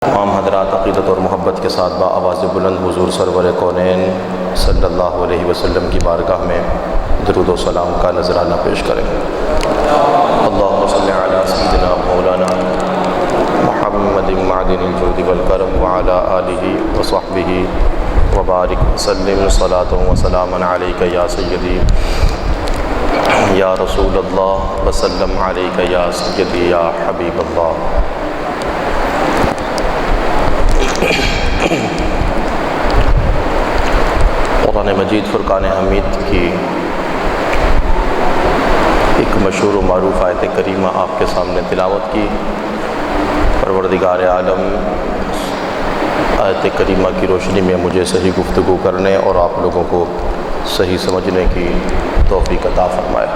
تمام حضرات عقیدت اور محبت کے ساتھ با آواز بلند حضور سرور کونین صلی اللہ علیہ وسلم کی بارگاہ میں درود و سلام کا نذرانہ پیش کریں۔ اللہم صلی علی سیدنا مولانا محمد معدن الجود والکرم وعلی آلہ وصحبہ وبارک وسلم صلاۃ وسلام علیک یا سیدی یا رسول اللہ وسلم علیک یا سیدی یا حبیب اللہ۔ قرآن مجید فرقان حمید کی ایک مشہور و معروف آیت کریمہ آپ کے سامنے تلاوت کی۔ پروردگار عالم آیت کریمہ کی روشنی میں مجھے صحیح گفتگو کرنے اور آپ لوگوں کو صحیح سمجھنے کی توفیق عطا فرمائے۔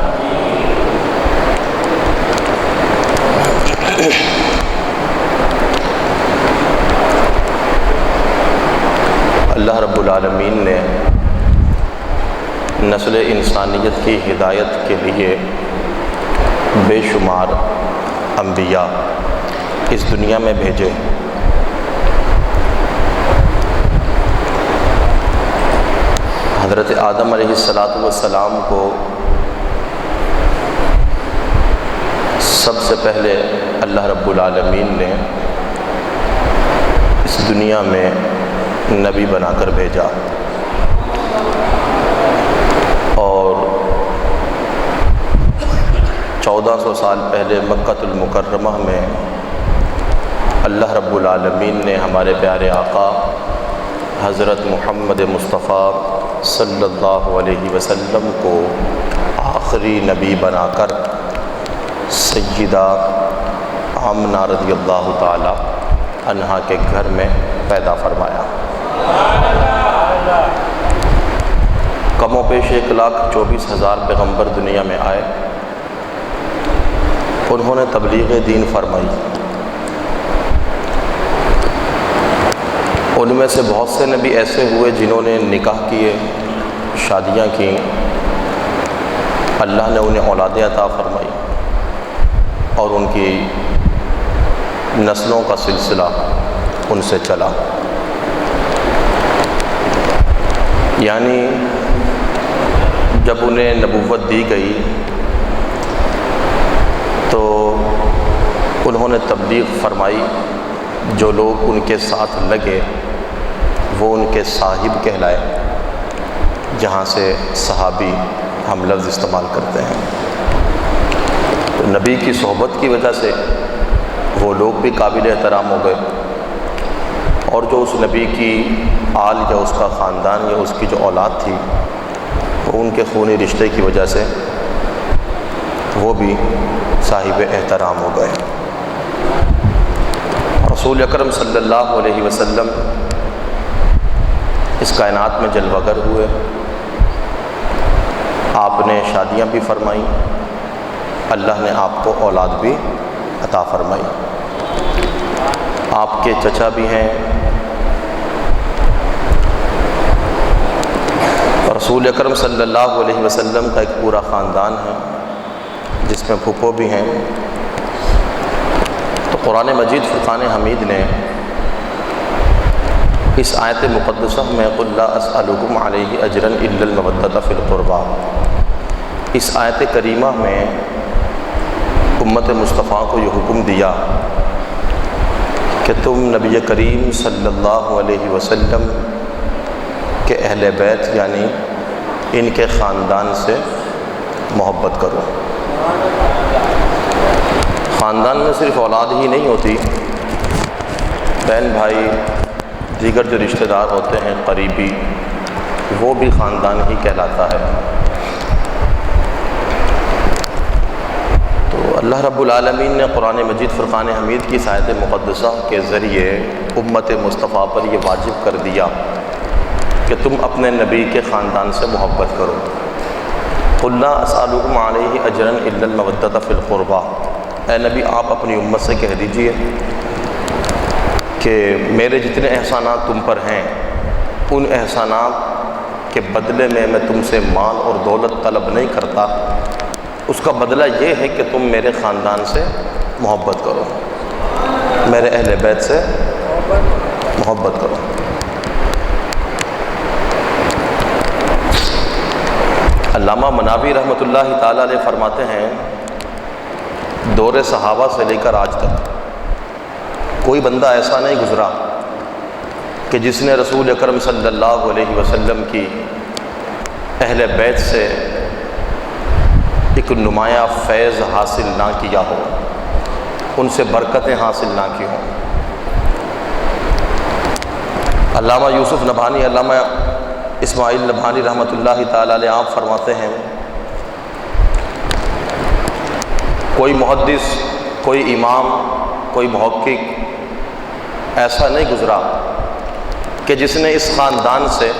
اللہ رب العالمین نے نسل انسانیت کی ہدایت کے لیے بے شمار انبیاء اس دنیا میں بھیجے۔ حضرت آدم علیہ السلام کو سب سے پہلے اللہ رب العالمین نے اس دنیا میں نبی بنا کر بھیجا، اور 1400 سال پہلے مکہ المکرمہ میں اللہ رب العالمین نے ہمارے پیارے آقا حضرت محمد مصطفیٰ صلی اللہ علیہ وسلم کو آخری نبی بنا کر سیدہ آمنہ رضی اللہ تعالی عنہا کے گھر میں پیدا فرمایا۔ کم و بیش 1,24,000 پیغمبر دنیا میں آئے، انہوں نے تبلیغ دین فرمائی۔ ان میں سے بہت سے نبی ایسے ہوئے جنہوں نے نکاح کیے، شادیاں کیں، اللہ نے انہیں اولادیں عطا فرمائی، اور ان کی نسلوں کا سلسلہ ان سے چلا۔ یعنی جب انہیں نبوت دی گئی تو انہوں نے تبلیغ فرمائی، جو لوگ ان کے ساتھ لگے وہ ان کے صاحب کہلائے، جہاں سے صحابی ہم لفظ استعمال کرتے ہیں۔ تو نبی کی صحبت کی وجہ سے وہ لوگ بھی قابل احترام ہو گئے، اور جو اس نبی کی آل یا اس کا خاندان یا اس کی جو اولاد تھی وہ ان کے خونی رشتے کی وجہ سے وہ بھی صاحب احترام ہو گئے۔ رسول اکرم صلی اللہ علیہ وسلم اس کائنات میں جلوہ گر ہوئے، آپ نے شادیاں بھی فرمائیں، اللہ نے آپ کو اولاد بھی عطا فرمائی۔ آپ کے چچا بھی ہیں، رسول اکرم صلی اللہ علیہ وسلم کا ایک پورا خاندان ہے جس میں پھپھو بھی ہیں۔ تو قرآن مجید فرقان حمید نے اس آیت مقدسہ میں قُل لا أسألكم علیہ اجرا الا المودۃ فی القربیٰ، اس آیت کریمہ میں امت مصطفیٰ کو یہ حکم دیا کہ تم نبی کریم صلی اللہ علیہ وسلم کہ اہل بیت یعنی ان کے خاندان سے محبت کرو۔ خاندان میں صرف اولاد ہی نہیں ہوتی، بہن بھائی دیگر جو رشتہ دار ہوتے ہیں قریبی، وہ بھی خاندان ہی کہلاتا ہے۔ تو اللہ رب العالمین نے قرآن مجید فرقان حمید کی آیت مقدسہ کے ذریعے امت مصطفیٰ پر یہ واجب کر دیا کہ تم اپنے نبی کے خاندان سے محبت کرو۔ قُل لا أسألكم علیہ اجرا الا المودۃ فی القربیٰ، اے نبی آپ اپنی امت سے کہہ دیجئے کہ میرے جتنے احسانات تم پر ہیں ان احسانات کے بدلے میں تم سے مال اور دولت طلب نہیں کرتا، اس کا بدلہ یہ ہے کہ تم میرے خاندان سے محبت کرو، میرے اہل بیت سے محبت کرو۔ علامہ مناوی رحمۃ اللہ تعالیٰ علیہ فرماتے ہیں دور صحابہ سے لے کر آج تک کوئی بندہ ایسا نہیں گزرا کہ جس نے رسول اکرم صلی اللہ علیہ وسلم کی اہل بیت سے ایک نمایاں فیض حاصل نہ کیا ہو، ان سے برکتیں حاصل نہ کی ہوں۔ علامہ یوسف نبھانی، علامہ اسماعیل نبھانی رحمۃ اللہ تعالیٰ علیہ آپ فرماتے ہیں کوئی محدث، کوئی امام، کوئی محقق ایسا نہیں گزرا کہ جس نے اس خاندان سے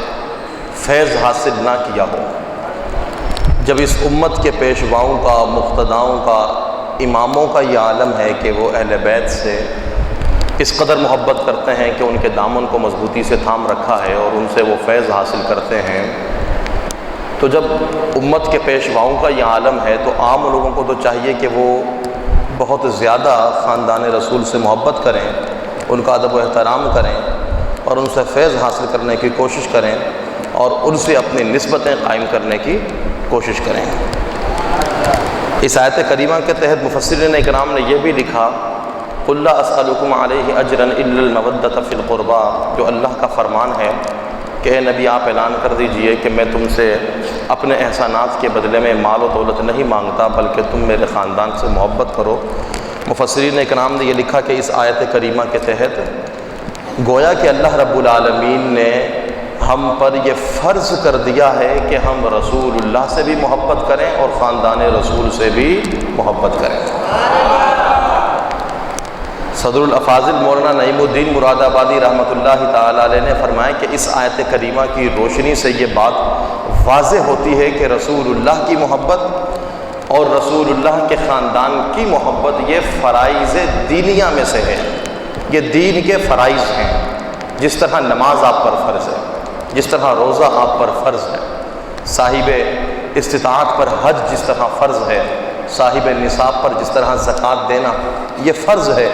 فیض حاصل نہ کیا ہو۔ جب اس امت کے پیشواؤں کا، مقتداؤں کا، اماموں کا یہ عالم ہے کہ وہ اہل بیت سے اس قدر محبت کرتے ہیں کہ ان کے دامن کو مضبوطی سے تھام رکھا ہے اور ان سے وہ فیض حاصل کرتے ہیں، تو جب امت کے پیشواؤں کا یہ عالم ہے تو عام لوگوں کو تو چاہیے کہ وہ بہت زیادہ خاندان رسول سے محبت کریں، ان کا ادب و احترام کریں اور ان سے فیض حاصل کرنے کی کوشش کریں اور ان سے اپنی نسبتیں قائم کرنے کی کوشش کریں۔ اس آیت کریمہ کے تحت مفسرین اکرام نے یہ بھی لکھا قُلْ لَا أَسْأَلُكُمْ عَلَيْهِ أَجْرًا إِلَّا الْمَوَدَّةَ فِي الْقُرْبَى، جو اللہ کا فرمان ہے کہ اے نبی آپ اعلان کر دیجئے کہ میں تم سے اپنے احسانات کے بدلے میں مال و دولت نہیں مانگتا بلکہ تم میرے خاندان سے محبت کرو۔ مفسرین اکرام نے یہ لکھا کہ اس آیت کریمہ کے تحت گویا کہ اللہ رب العالمین نے ہم پر یہ فرض کر دیا ہے کہ ہم رسول اللہ سے بھی محبت کریں اور خاندان رسول سے بھی محبت کریں۔ صدر الافاضل مولانا نعیم الدین مراد آبادی رحمۃ اللہ تعالیٰ علیہ نے فرمایا کہ اس آیت کریمہ کی روشنی سے یہ بات واضح ہوتی ہے کہ رسول اللہ کی محبت اور رسول اللہ کے خاندان کی محبت یہ فرائض دینیہ میں سے ہے، یہ دین کے فرائض ہیں۔ جس طرح نماز آپ پر فرض ہے، جس طرح روزہ آپ پر فرض ہے، صاحب استطاعت پر حج جس طرح فرض ہے، صاحب نصاب پر جس طرح زکوٰۃ دینا یہ فرض ہے،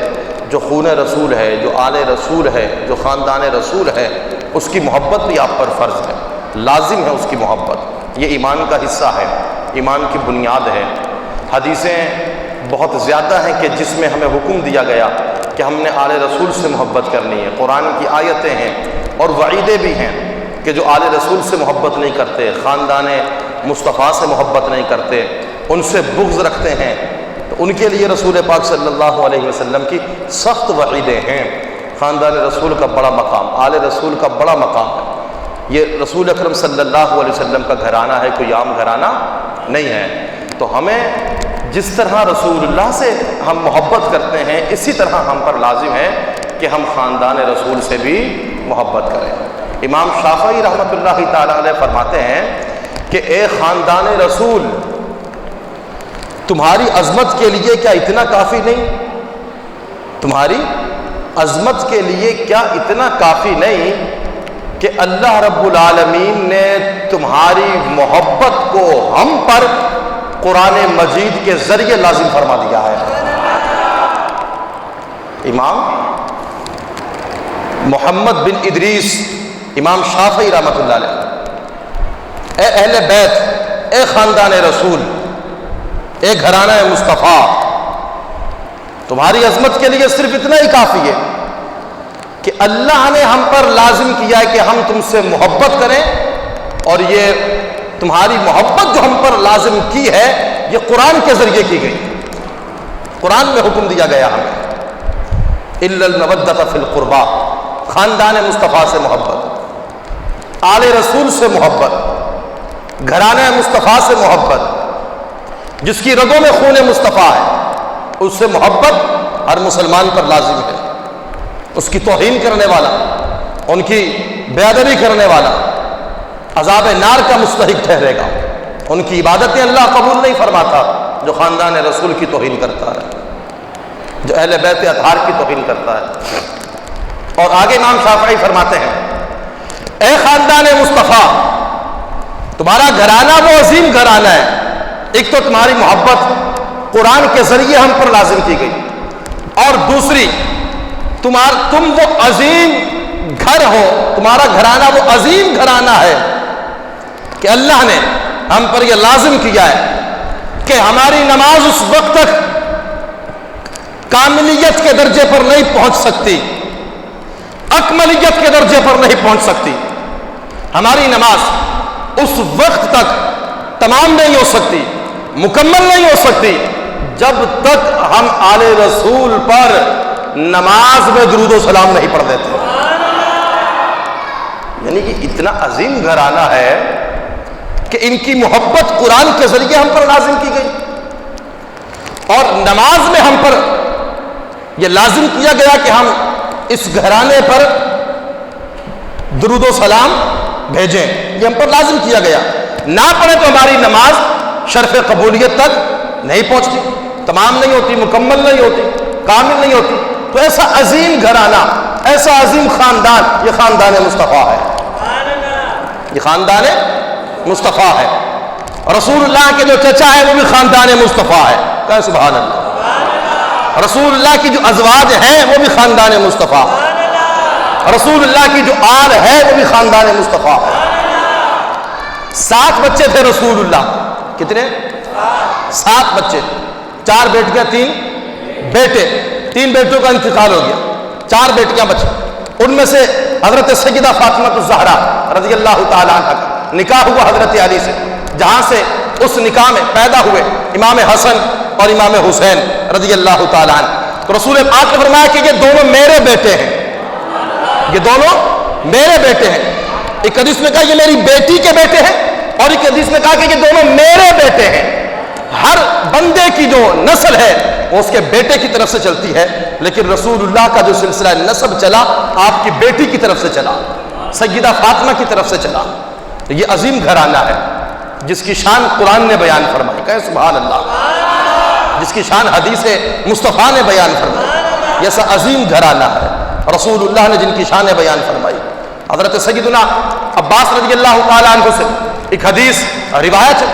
جو خون رسول ہے، جو آل رسول ہے، جو خاندان رسول ہے، اس کی محبت بھی آپ پر فرض ہے، لازم ہے اس کی محبت۔ یہ ایمان کا حصہ ہے، ایمان کی بنیاد ہے۔ حدیثیں بہت زیادہ ہیں کہ جس میں ہمیں حکم دیا گیا کہ ہم نے آل رسول سے محبت کرنی ہے۔ قرآن کی آیتیں ہیں اور وعیدیں بھی ہیں کہ جو آل رسول سے محبت نہیں کرتے، خاندان مصطفیٰ سے محبت نہیں کرتے، ان سے بغض رکھتے ہیں، تو ان کے لیے رسول پاک صلی اللہ علیہ وسلم کی سخت وعیدیں ہیں۔ خاندان رسول کا بڑا مقام، آل رسول کا بڑا مقام ہے۔ یہ رسول اکرم صلی اللہ علیہ وسلم کا گھرانہ ہے، کوئی عام گھرانہ نہیں ہے۔ تو ہمیں جس طرح رسول اللہ سے ہم محبت کرتے ہیں اسی طرح ہم پر لازم ہے کہ ہم خاندان رسول سے بھی محبت کریں۔ امام شافعی رحمۃ اللہ تعالیٰ علیہ فرماتے ہیں کہ اے خاندان رسول، تمہاری عظمت کے لیے کیا اتنا کافی نہیں؟ تمہاری عظمت کے لیے کیا اتنا کافی نہیں کہ اللہ رب العالمین نے تمہاری محبت کو ہم پر قرآن مجید کے ذریعے لازم فرما دیا ہے۔ امام محمد بن ادریس امام شافعی رحمۃ اللہ علیہ، اے اہل بیت، اے خاندان رسول، اے گھرانہ مصطفیٰ، تمہاری عظمت کے لیے صرف اتنا ہی کافی ہے کہ اللہ نے ہم پر لازم کیا ہے کہ ہم تم سے محبت کریں، اور یہ تمہاری محبت جو ہم پر لازم کی ہے یہ قرآن کے ذریعے کی گئی۔ قرآن میں حکم دیا گیا ہمیں اِلَّا الْمَوَدَّةَ فِي الْقُرْبَى، خاندان مصطفیٰ سے محبت، آل رسول سے محبت، گھرانہ مصطفیٰ سے محبت، جس کی رگوں میں خون مصطفیٰ ہے اس سے محبت ہر مسلمان پر لازم ہے۔ اس کی توہین کرنے والا، ان کی بے ادبی کرنے والا عذاب نار کا مستحق ٹھہرے گا۔ ان کی عبادتیں اللہ قبول نہیں فرماتا جو خاندان رسول کی توہین کرتا ہے، جو اہل بیت اطہار کی توہین کرتا ہے۔ اور آگے امام شافعی فرماتے ہیں اے خاندان مصطفیٰ، تمہارا گھرانہ وہ عظیم گھرانہ ہے، ایک تو تمہاری محبت قرآن کے ذریعے ہم پر لازم کی گئی، اور دوسری تم وہ عظیم گھر ہو، تمہارا گھرانہ وہ عظیم گھرانہ ہے کہ اللہ نے ہم پر یہ لازم کیا ہے کہ ہماری نماز اس وقت تک کاملیت کے درجے پر نہیں پہنچ سکتی، اکملیت کے درجے پر نہیں پہنچ سکتی، ہماری نماز اس وقت تک تمام نہیں ہو سکتی، مکمل نہیں ہو سکتی جب تک ہم آل رسول پر نماز میں درود و سلام نہیں پڑھ دیتے۔ یعنی کہ اتنا عظیم گھرانہ ہے کہ ان کی محبت قرآن کے ذریعے ہم پر لازم کی گئی، اور نماز میں ہم پر یہ لازم کیا گیا کہ ہم اس گھرانے پر درود و سلام بھیجیں، یہ ہم پر لازم کیا گیا۔ نہ پڑھیں تو ہماری نماز شرف قبولیت تک نہیں پہنچتی، تمام نہیں ہوتی، مکمل نہیں ہوتی، کامل نہیں ہوتی۔ تو ایسا عظیم گھرانہ، ایسا عظیم خاندان، یہ خاندان مصطفیٰ ہے، یہ خاندان مصطفیٰ ہے۔ رسول اللہ کے جو چچا ہے وہ بھی خاندان مصطفیٰ ہے، کہا سبحان اللہ۔ رسول اللہ کی جو ازواج ہیں وہ بھی خاندان مصطفیٰ، رسول اللہ کی جو آل ہے وہ بھی خاندان مصطفیٰ ہے۔ 7 بچے تھے رسول اللہ، کتنے؟ 7 بچے، 4 بیٹیاں 3 بیٹے، 3 بیٹوں کا انتقال ہو گیا، 4 بیٹیاں بچی۔ ان میں سے حضرت سیدہ فاطمہ الزہرا رضی اللہ تعالیٰ عنہ کا نکاح ہوا حضرت علی سے، جہاں سے اس نکاح میں پیدا ہوئے امام حسن اور امام حسین رضی اللہ تعالیٰ عنہ۔ تو رسول پاک نے فرمایا کہ یہ دونوں میرے بیٹے ہیں، یہ دونوں میرے بیٹے ہیں۔ ایک حدیث میں کہا یہ میری بیٹی کے بیٹے ہیں، اور ایک حدیث میں کہا کہ یہ دونوں میرے بیٹے ہیں۔ ہر بندے کی جو نسل ہے وہ اس کے بیٹے کی طرف سے چلتی ہے، لیکن رسول اللہ کا جو سلسلہ نسب چلا آپ کی بیٹی کی طرف سے چلا، سیدہ فاطمہ کی طرف سے چلا۔ یہ عظیم گھرانہ ہے جس کی شان قرآن نے بیان فرمائی، کہے سبحان اللہ، جس کی شان حدیث مصطفیٰ نے بیان فرمائی۔ یہ ایسا عظیم گھرانہ ہے، رسول اللہ نے جن کی شانیں بیان فرمائی۔ حضرت سیدنا عباس رضی اللہ تعالیٰ عنہ سے ایک حدیث روایت ہے،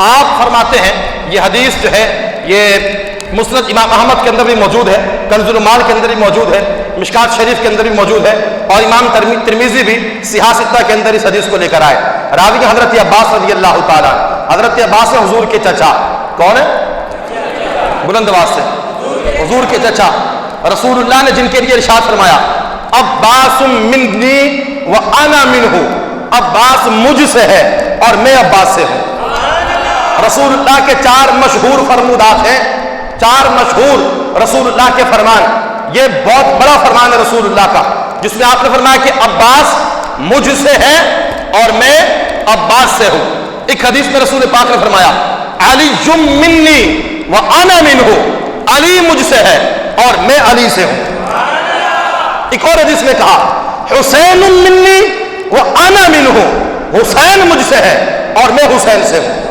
آپ فرماتے ہیں، یہ حدیث جو ہے یہ مسند امام احمد کے اندر بھی موجود ہے، کنز المال کے اندر بھی موجود ہے، مشکات شریف کے اندر بھی موجود ہے، اور امام ترمذی بھی صحاح ستہ کے اندر اس حدیث کو لے کر آئے۔ راوی حضرت عباس رضی اللہ تعالیٰ عنہ، حضرت عباس حضور کے چچا، کون ہے؟ بلند آواز سے، حضور کے چچا رسول اللہ نے جن کے لیے ارشاد فرمایا عباس منی وانا منہ، عباس مجھ سے ہے اور میں عباس سے ہوں۔ رسول اللہ کے 4 مشہور فرمودات ہیں، 4 مشہور رسول اللہ کے فرمان۔ یہ بہت بڑا فرمان ہے رسول اللہ کا، جس میں آپ نے فرمایا کہ عباس مجھ سے ہے اور میں عباس سے ہوں۔ ایک حدیث میں رسول پاک نے فرمایا علی منی وانا منہ، علی مجھ سے ہے اور میں علی سے ہوں۔ ایک اور حدیث میں کہا حسین منی وانا منہ، حسین مجھ سے ہے اور میں حسین سے ہوں۔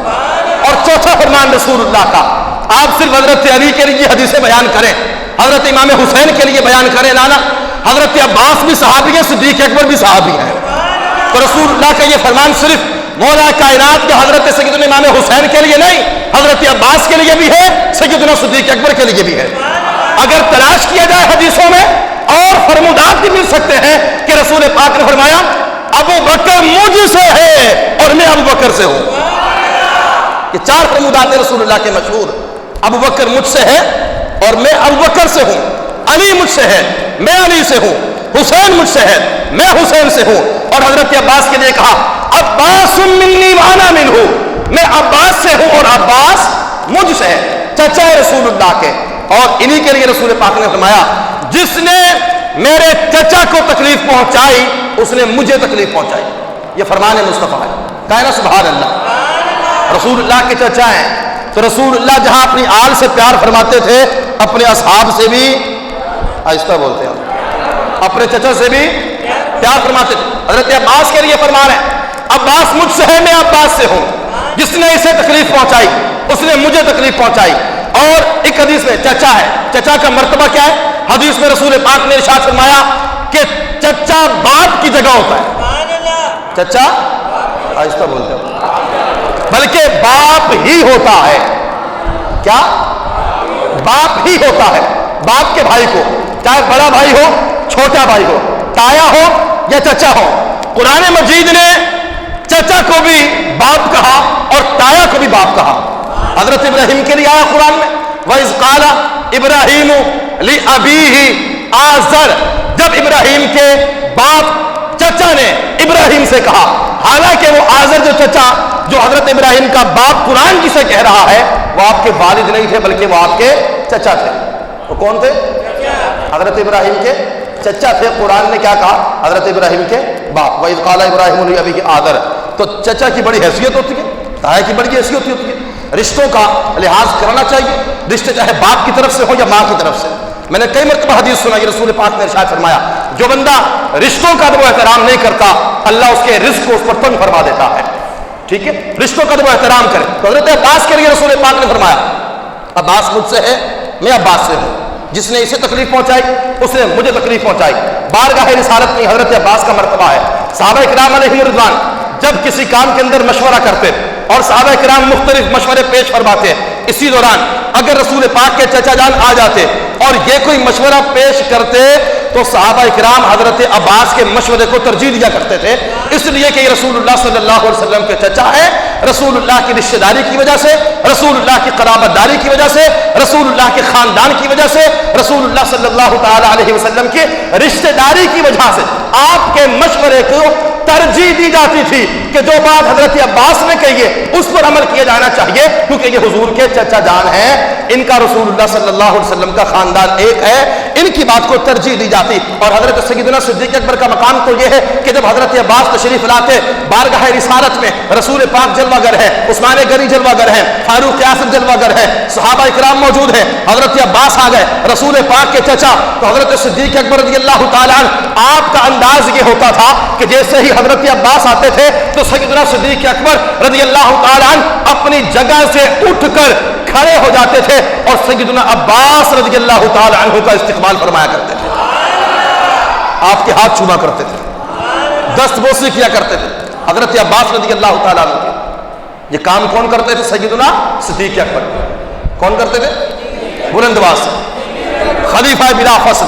اور چوتھا فرمان رسول اللہ کا، آپ صرف حضرت علی کے لیے حدیثیں بیان کریں، حضرت امام حسین کے لیے بیان کریں لانا، حضرت عباس بھی صحابی ہیں، صدیق اکبر بھی صحابی ہیں۔ تو رسول اللہ کا یہ فرمان صرف مولا کائنات کے حضرت سیدنا امام حسین کے لیے نہیں، حضرت عباس کے لیے بھی ہے، سیدنا صدیق اکبر کے لیے بھی ہے۔ اگر تلاش کیا جائے حدیثوں میں اور فرمودات بھی مل سکتے ہیں کہ رسول پاک نے فرمایا ابو بکر مجھ سے ہے اور میں ابو بکر سے ہوں۔ یہ 4 فرمودات رسول اللہ کے مشہور، ابو بکر مجھ سے ہے اور میں ابو بکر سے ہوں، علی مجھ سے ہے میں علی سے ہوں، حسین مجھ سے ہے میں حسین سے ہوں۔ اور حضرت عباس کے لیے کہا عباس منی وانا منہ، میں عباس سے ہوں اور عباس مجھ سے ہے، چچا رسول اللہ کے۔ اور انہی کے لیے رسول پاک نے فرمایا جس نے میرے چچا کو تکلیف پہنچائی اس نے مجھے تکلیف پہنچائی۔ یہ فرمان مصطفیٰ ہے، کہنا سبحان اللہ۔ رسول اللہ کے چچا ہیں تو رسول اللہ جہاں اپنی آل سے پیار فرماتے تھے اپنے اصحاب سے بھی، آہستہ بولتے ہیں، اپنے چچا سے بھی پیار فرماتے تھے۔ حضرت عباس کے لیے فرمان ہے عباس مجھ سے ہے میں عباس سے ہوں، جس نے اسے تکلیف پہنچائی اس نے مجھے تکلیف پہنچائی۔ اور ایک حدیث میں چچا ہے، چچا کا مرتبہ کیا ہے؟ حدیث میں رسول پاک نے ارشاد فرمایا کہ چچا باپ کی جگہ ہوتا ہے، چچا آہستہ بولتے ہیں، بلکہ باپ ہی ہوتا ہے۔ کیا؟ باپ ہی ہوتا ہے، باپ کے بھائی کو چاہے بڑا بھائی ہو چھوٹا بھائی ہو، تایا ہو یا چچا ہو۔ قرآن مجید نے چچا کو بھی باپ کہا اور تایا کو بھی باپ کہا۔ حضرت ابراہیم کے لیے آیا قرآن میں وَإِذْ قَالَ إِبْرَاهِيمُ لِأَبِيهِ آزر، جب ابراہیم کے باپ چچا نے ابراہیم سے کہا، حالانکہ وہ آزر جو چچا جو حضرت ابراہیم کا باپ قرآن جسے کہہ رہا ہے وہ آپ کے والد نہیں تھے بلکہ وہ آپ کے چچا تھے۔ وہ کون تھے؟ حضرت ابراہیم کے چچا تھے۔ قرآن نے کیا کہا؟ حضرت ابراہیم کے باپ۔ وَإِذْ قَالَ إِبْرَاهِيمُ لِأَبِيهِ آزر، تو چچا کی بڑی حیثیت ہوتی ہے، تایا کی بڑی حیثیت ہوتی ہے۔ رشتوں کا لحاظ کرنا چاہیے، رشتے چاہے باپ کی طرف سے ہو یا ماں کی طرف سے۔ میں نے کئی مرتبہ حدیث سنائی، رسول پاک نے ارشاد فرمایا جو بندہ رشتوں کا ادب و احترام نہیں کرتا اللہ اس کے رزق کو اس پر تنگ فرما دیتا ہے۔ ٹھیک ہے، رشتوں کا ادب و احترام کرے۔ تو حضرت عباس کے لیے رسول پاک نے فرمایا عباس مجھ سے ہے، میں عباس سے ہوں، جس نے اسے تکلیف پہنچائی اس نے مجھے تکلیف پہنچائی۔ بارگاہ رسالت میں حضرت عباس کا مرتبہ ہے۔ صحابہ کرام علیہ رضوان جب کسی کام کے اندر مشورہ کرتے اور صحابہ کرام مختلف مشورے پیش فرماتے، اسی دوران اگر رسول پاک کے چچا جان آ جاتے اور یہ کوئی مشورہ پیش کرتے تو صحابہ کرام حضرت عباس کے مشورے کو ترجیح دیا کرتے تھے، اس لیے کہ یہ رسول اللہ صلی اللہ علیہ وسلم کے چچا ہے، رسول اللہ کی رشتہ داری کی وجہ سے، رسول اللہ کی قرابت داری کی وجہ سے، رسول اللہ کے خاندان کی وجہ سے، رسول اللہ صلی اللہ تعالی علیہ وسلم کی رشتہ داری کی وجہ سے آپ کے مشورے کو ترجیح دی جاتی تھی کہ جو بات حضرت عباس نے کہی ہے اس پر عمل کیا جانا چاہیے، کیونکہ یہ حضور کے چچا جان ہیں، ان کا رسول اللہ صلی اللہ علیہ وسلم کا خاندان ایک ہے، ان کی بات کو ترجیح دی جاتی۔ اور حضرت سیدنا صدیق اکبر کا مقام تو یہ ہے کہ جب حضرت عباس تشریف لاتے بارگاہ رسالت میں، رسول پاک جلوہ گر ہے، عثمان غنی جلوہ گر ہے، فاروق اعظم جلوہ گر ہے، صحابہ کرام موجود ہیں، حضرت عباس آ گئے، رسول پاک کے چچا، تو حضرت صدیق اکبر رضی اللہ تعالیٰ عنہ آپ کا انداز یہ ہوتا تھا کہ جیسے ہی حضرت عباس آتے تھے تو سیدنا صدیق اکبر رضی اللہ تعالیٰ عنہ اپنی جگہ سے اٹھ کر کھڑے ہو جاتے تھے اور سیدنا عباس رضی اللہ تعالیٰ عنہ کا استقبال فرمایا کرتے تھے، آپ کے ہاتھ چوما کرتے تھے، دست بوسی کیا کرتے تھے حضرت عباس رضی اللہ تعالیٰ عنہ کے۔ یہ کام کون کرتے تھے؟ سیدنا صدیق اکبر۔ کون کرتے تھے؟ بلند آواز خلیفہ بلا فصل،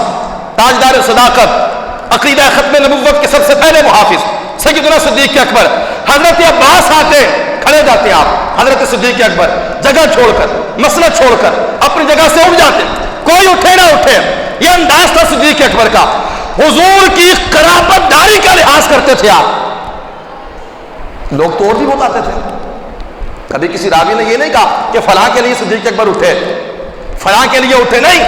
تاجدار صداقت، عقیدہ ختم نبوت کے سب سے پہلے محافظ سیدنا صدیق اکبر۔ حضرت عباس آتے کھڑے جاتے ہیں آپ، حضرت صدیق اکبر جگہ چھوڑ کر مسئلہ چھوڑ کر اپنی جگہ سے اٹھ جاتے، کوئی اٹھے نہ اٹھے۔ یہ انداز تھا صدیق اکبر کا، حضور کی قرابت داری کا لحاظ کرتے تھے آپ۔ لوگ تو اور بھی بتاتے تھے، کبھی کسی راوی نے یہ نہیں کہا کہ فلاں کے لیے صدیق اکبر اٹھے، فلاں کے لیے اٹھے، نہیں،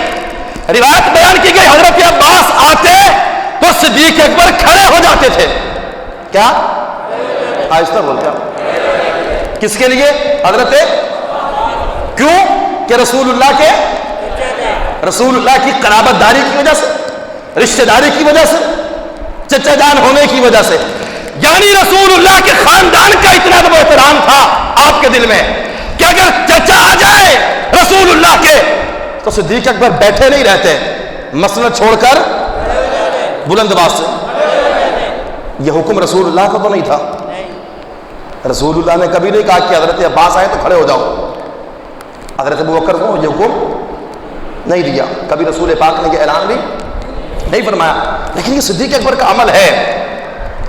روایت بیان کی گئی حضرت عباس آتے تو صدیق اکبر کھڑے ہو جاتے تھے۔ کیا؟ آہستہ بول کیا؟ کس کے لیے؟ حضرت، کیوں؟ کہ رسول اللہ کی قرابت داری کی وجہ سے، رشتہ داری کی وجہ سے، چچا جان ہونے کی وجہ سے، یعنی رسول اللہ کے خاندان کا اتنا ادب و احترام تھا آپ کے دل میں کہ اگر چچا آ جائے رسول اللہ کے تو صدیق اکبر بیٹھے نہیں رہتے، مسئلہ چھوڑ کر بلند آواز سے۔ یہ حکم رسول اللہ کا تو نہیں تھا، رسول اللہ نے کبھی نہیں کہا کہ حضرت عباس آئے تو کھڑے ہو جاؤ، حضرت ابوبکر کو یہ حکم نہیں دیا، کبھی رسول پاک نے یہ اعلان بھی نہیں فرمایا۔ لیکن یہ صدیق اکبر کا عمل ہے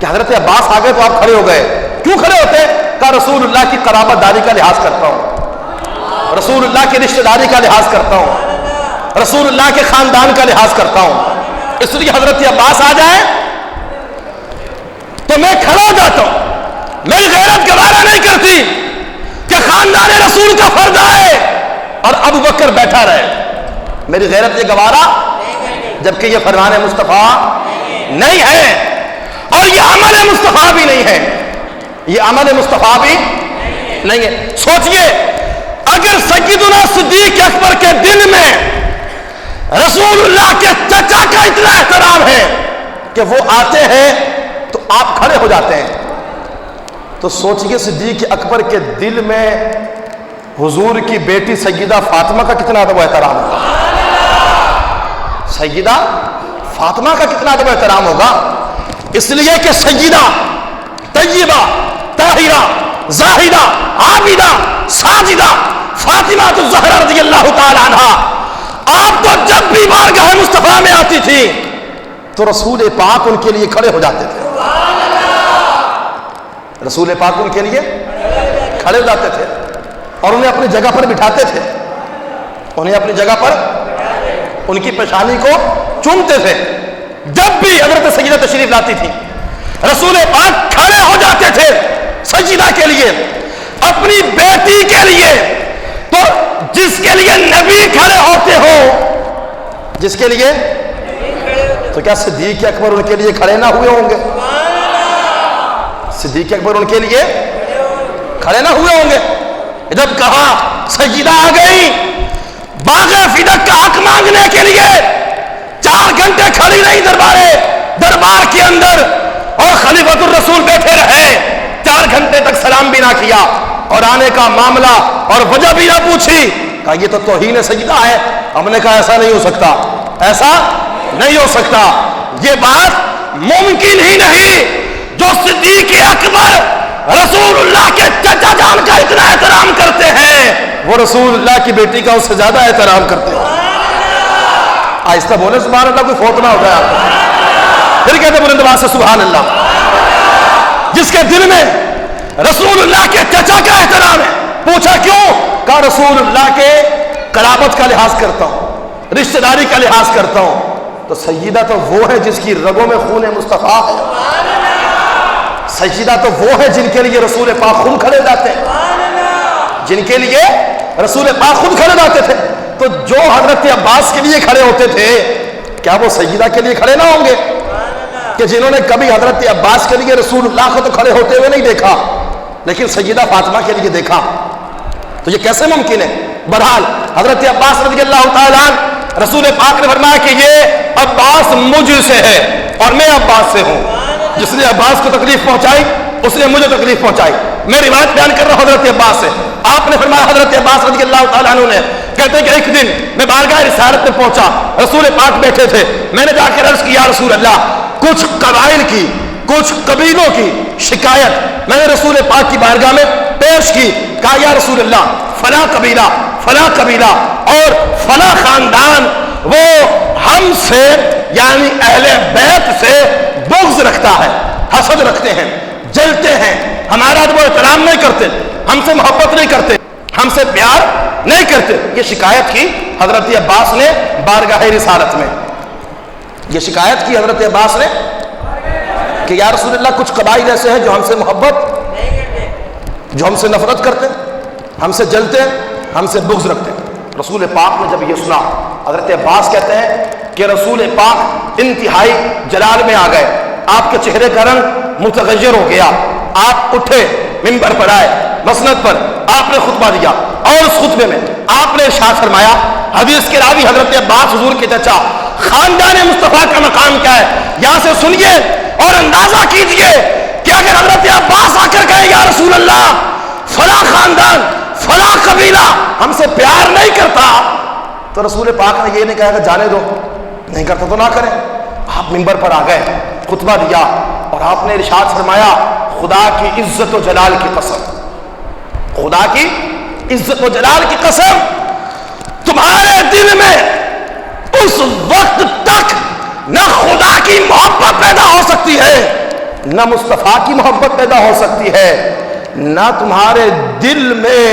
کہ حضرت عباس آ گئے تو آپ کھڑے ہو گئے، کیوں کھڑے ہوتے؟ کہ رسول اللہ کی قرابت داری کا لحاظ کرتا ہوں، رسول اللہ کی رشتہ داری کا لحاظ کرتا ہوں، رسول اللہ کے خاندان کا لحاظ کرتا ہوں، اس لیے حضرت عباس آ جائے تو میں کھڑا ہو جاتا ہوں۔ میری غیرت گوارا نہیں کرتی کہ خاندان رسول کا فرد آئے اور ابو بکر بیٹھا رہے، میری غیرت یہ گوارا، جبکہ یہ فرمان مصطفیٰ نہیں ہے اور یہ عمل مصطفیٰ بھی نہیں ہے، یہ عمل مصطفیٰ بھی نہیں ہے۔ سوچئے اگر سیدنا صدیق اکبر کے دل میں رسول اللہ کے چچا کا اتنا احترام ہے کہ وہ آتے ہیں تو آپ کھڑے ہو جاتے ہیں، تو سوچئے صدیق اکبر کے دل میں حضور کی بیٹی سیدہ فاطمہ کا کتنا ادب و احترام ہوگا، سیدہ فاطمہ کا کتنا ادب و احترام ہوگا۔ اس لیے کہ سیدہ طیبہ طاہرہ زاہدہ عابدہ ساجدہ فاطمہ الزہرا رضی اللہ تعالی عنہا آپ تو جب بھی بارگاہ مصطفیٰ میں آتی تھی تو رسول پاک ان کے لیے کھڑے ہو جاتے تھے. رسول پاک ان کے لیے کھڑے ہو جاتے تھے اور انہیں اپنی جگہ پر بٹھاتے تھے. انہیں اپنی جگہ پر ان کی پیشانی کو چومتے تھے. جب بھی حضرت سیدہ تشریف لاتی تھی رسول پاک کھڑے ہو جاتے تھے سجدہ کے لیے اپنی بیٹی کے لیے. تو جس کے لیے نبی کھڑے ہوتے ہو, جس کے لیے, تو کیا صدیق اکبر ان کے لیے کھڑے نہ ہوئے ہوں گے؟ صدیق اکبر ان کے لیے کھڑے نہ ہوئے ہوں گے؟ جب کہا سجدہ آ گئی باغ فدق کا حق مانگنے کے لیے 4 گھنٹے کھڑی رہی دربار کے اندر اور خلیفۃ الرسول بیٹھے رہے. 4 گھنٹے تک سلام بھی نہ کیا اور آنے کا معاملہ اور وجہ بھی نہ پوچھی. کہا یہ تو توہین سجدہ ہے. ہم نے کہا ایسا نہیں ہو سکتا, ایسا نہیں ہو سکتا, یہ بات ممکن ہی نہیں. جو صدیق اکبر رسول اللہ کے چچا جان کا اتنا احترام کرتے ہیں وہ رسول اللہ کی بیٹی کا اس سے زیادہ احترام کرتے ہیں. آہستہ بولے سبحان اللہ, کوئی فوت نہ ہو جائے آپ. پھر کہتے بلند آواز سے سبحان اللہ. جس کے دل میں رسول اللہ کے چچا کا احترام ہے. پوچھا کیوں؟ کہا رسول اللہ کے قرابت کا لحاظ کرتا ہوں, رشتہ داری کا لحاظ کرتا ہوں. تو سیدہ تو وہ ہے جس کی رگوں میں خون مصطفیٰ ہے. سیدہ تو وہ ہے جن کے لیے رسول پاک خود کھڑے جاتے ہیں, جن کے لیے رسول پاک خود کھڑے جاتے تھے. تو جو حضرت عباس کے لیے کھڑے ہوتے تھے کیا وہ سیدہ کے لیے کھڑے نہ ہوں گے؟ کہ جنہوں نے کبھی حضرت عباس کے لیے رسول اللہ کو تو کھڑے ہوتے ہوئے نہیں دیکھا لیکن سیدہ فاطمہ کے لیے دیکھا, تو یہ کیسے ممکن ہے؟ بہرحال حضرت عباس رضی اللہ تعالیٰ عنہ رسول پاک نے فرمایا کہ یہ عباس مجھ سے ہے اور میں عباس سے ہوں. جس نے عباس کو تکلیف پہنچائی اس نے مجھے تکلیف پہنچائی. میں روایت بیان کر رہا ہوں حضرت عباس سے. آپ نے فرمایا حضرت عباس رضی اللہ تعالیٰ عنہ نے کہتے ہیں کہ ایک دن میں بارگاہ رسالت میں پہنچا, رسول پاک بیٹھے تھے. میں نے جا کر عرض کیا رسول اللہ کچھ قبائل کی کچھ قبیلوں کی شکایت میں نے رسول پاک کی بارگاہ میں پیش کی. کہا یا رسول اللہ فلاں قبیلہ اور فلاں خاندان وہ ہم سے یعنی اہل بیت سے بغض رکھتا ہے, حسد رکھتے ہیں, جلتے ہیں, ہمارا ادب و احترام نہیں کرتے, ہم سے محبت نہیں کرتے, ہم سے پیار نہیں کرتے. یہ شکایت کی حضرت عباس نے بارگاہ رسالت میں. یہ شکایت کی حضرت عباس نے کہ یا رسول اللہ کچھ قبائل ایسے ہیں جو ہم سے محبت, جو ہم سے نفرت کرتے ہیں, ہم سے جلتے ہیں, ہم سے بغض رکھتے ہیں. رسول پاک نے جب یہ سنا حضرت عباس کہتے ہیں کہ رسول پاک انتہائی جلال میں آ گئے. آپ کے چہرے کا رنگ متغیر ہو گیا. آپ اٹھے, منبر پر آئے, مسند پر آپ نے خطبہ دیا اور اس خطبے میں آپ نے ارشاد فرمایا. حدیث کے راوی حضرت عباس حضور کے چچا, خاندان مصطفیٰ کا مقام کیا ہے یہاں سے سنیے اور اندازہ کیجئے کہ اگر حضرت عباس آ کر کہے یا رسول اللہ فلاں خاندان فلاں قبیلہ ہم سے پیار نہیں کرتا تو رسول پاک نے یہ نہیں کہا کہ جانے دو, نہیں کرتا تو نہ کریں. آپ منبر پر آ گئے, خطبہ دیا اور آپ نے ارشاد فرمایا خدا کی عزت و جلال کی قسم, خدا کی عزت و جلال کی قسم تمہارے دل میں اس وقت تک نہ خدا کی محبت پیدا ہو سکتی ہے نہ مصطفیٰ کی محبت پیدا ہو سکتی ہے, نہ تمہارے دل میں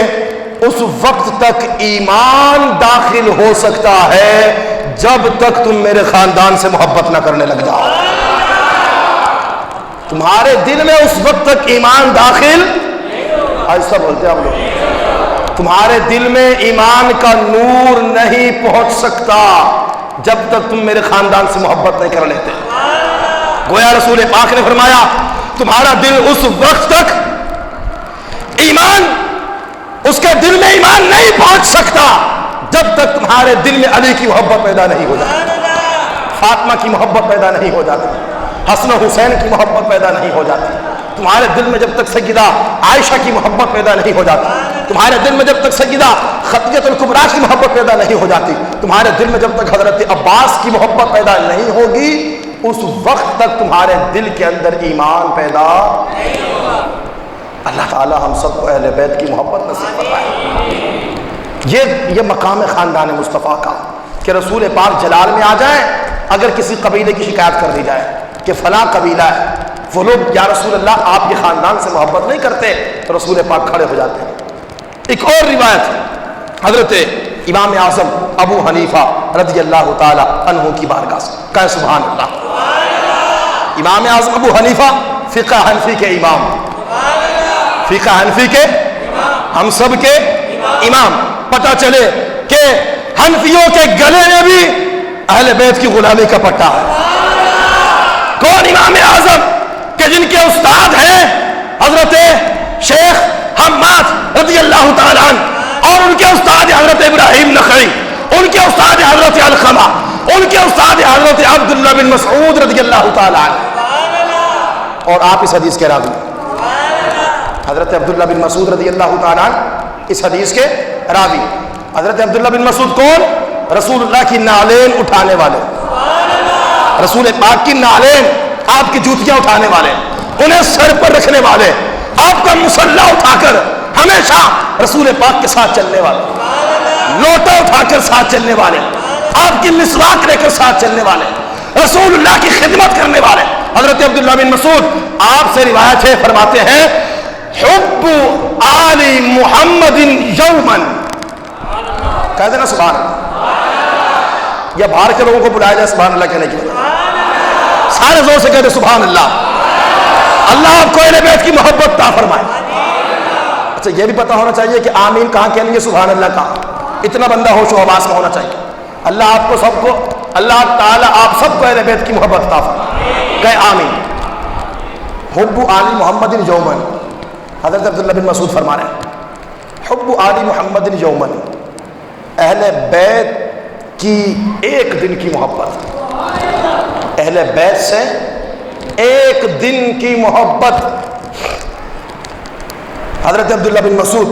اس وقت تک ایمان داخل ہو سکتا ہے جب تک تم میرے خاندان سے محبت نہ کرنے لگ جاؤ. تمہارے دل میں اس وقت تک ایمان داخل, ایسا بولتے آپ لوگ, تمہارے دل میں ایمان کا نور نہیں پہنچ سکتا جب تک تم میرے خاندان سے محبت نہیں کر لیتے. گویا رسول پاک نے فرمایا تمہارا دل اس وقت تک ایمان, اس کے دل میں ایمان نہیں پہنچ سکتا جب تک تمہارے دل میں علی کی محبت پیدا نہیں ہو جاتی, فاطمہ کی محبت پیدا نہیں ہو جاتی, حسن و حسین کی محبت پیدا نہیں ہو جاتی. تمہارے دل میں جب تک سیدہ عائشہ کی محبت پیدا نہیں ہو جاتی, تمہارے دل میں جب تک سیدہ خدیجہ الکبریٰ کی محبت پیدا نہیں ہو جاتی, تمہارے دل میں جب تک حضرت عباس کی محبت پیدا نہیں ہوگی اس وقت تک تمہارے دل کے اندر ایمان پیدا نہیں ہوگا. اللہ تعالی ہم سب کو اہل بیت کی محبت نصیب فرمائے. یہ مقام خاندان مصطفیٰ کا, کہ رسول پاک جلال میں آ جائیں، اگر کسی قبیلے کی شکایت کر دی جائے کہ فلاں قبیلہ ہے، وہ لوگ یا رسول اللہ آپ کے خاندان سے محبت نہیں کرتے، تو رسول پاک کھڑے ہو جاتے ہیں۔ ایک اور روایت حضرت امام اعظم ابو حنیفہ رضی اللہ تعالی عنہ کی بارگاہ سے، کہے سبحان اللہ۔ امام اعظم ابو حنیفہ فقہ حنفی کے امام، فقہ حنفی کے ہم سب کے امام۔ پتہ چلے کہ حنفیوں کے گلے میں بھی اہل بیت کی غلامی کا پٹا ہے۔ کون امام اعظم کہ جن کے استاد ہیں حضرت شیخ حماد رضی اللہ تعالیٰ عنہ، اور ان کے استاد حضرت ابراہیم نخعی، ان کے استاد حضرت علقمہ، ان کے استاد حضرت عبداللہ بن مسعود رضی اللہ تعالیٰ عنہ، اور آپ اس حدیث کے راوی حضرت عبداللہ بن مسعود رضی اللہ تعالیٰ عنہ اس حدیث کے راوی۔ حضرت عبداللہ بن مسعود کون؟ رسول اللہ کی نعلین اٹھانے والے، رسول پاک کی نعلین، آپ کی جوتیاں اٹھانے والے، انہیں سر پر رکھنے والے، آپ کا مصلی اٹھا کر ہمیشہ رسول پاک کے ساتھ چلنے والے، لوٹا اٹھا کر ساتھ چلنے والے، آپ کی مسواک لے کر ساتھ چلنے والے، رسول اللہ کی خدمت کرنے والے حضرت عبداللہ بن مسعود۔ آپ سے روایت ہے، فرماتے ہیں حب آل محمد یومن، کہہ دینا سبحان اللہ، یا باہر کے لوگوں کو بلایا جائے سبحان اللہ کہنے کی وجہ، سارے زور سے کہتے سبحان اللہ۔ اللہ آپ کو اہل بیت کی محبت عطا فرمائے۔ اچھا یہ بھی پتہ ہونا چاہیے کہ آمین کہاں کہیں گے، سبحان اللہ کہاں، اتنا بندہ ہوش و حواس میں ہونا چاہیے۔ اللہ آپ کو سب کو، اللہ تعالیٰ آپ سب کو اہل بیت کی محبت عطا فرمائے، کہے آمین۔ حب آل محمد یومن، حضرت عبداللہ بن مسعود فرما رہے ہیں حب آل محمد یومن، اہل بیت کی ایک دن کی محبت، اہل بیت سے ایک دن کی محبت۔ حضرت عبداللہ بن مسعود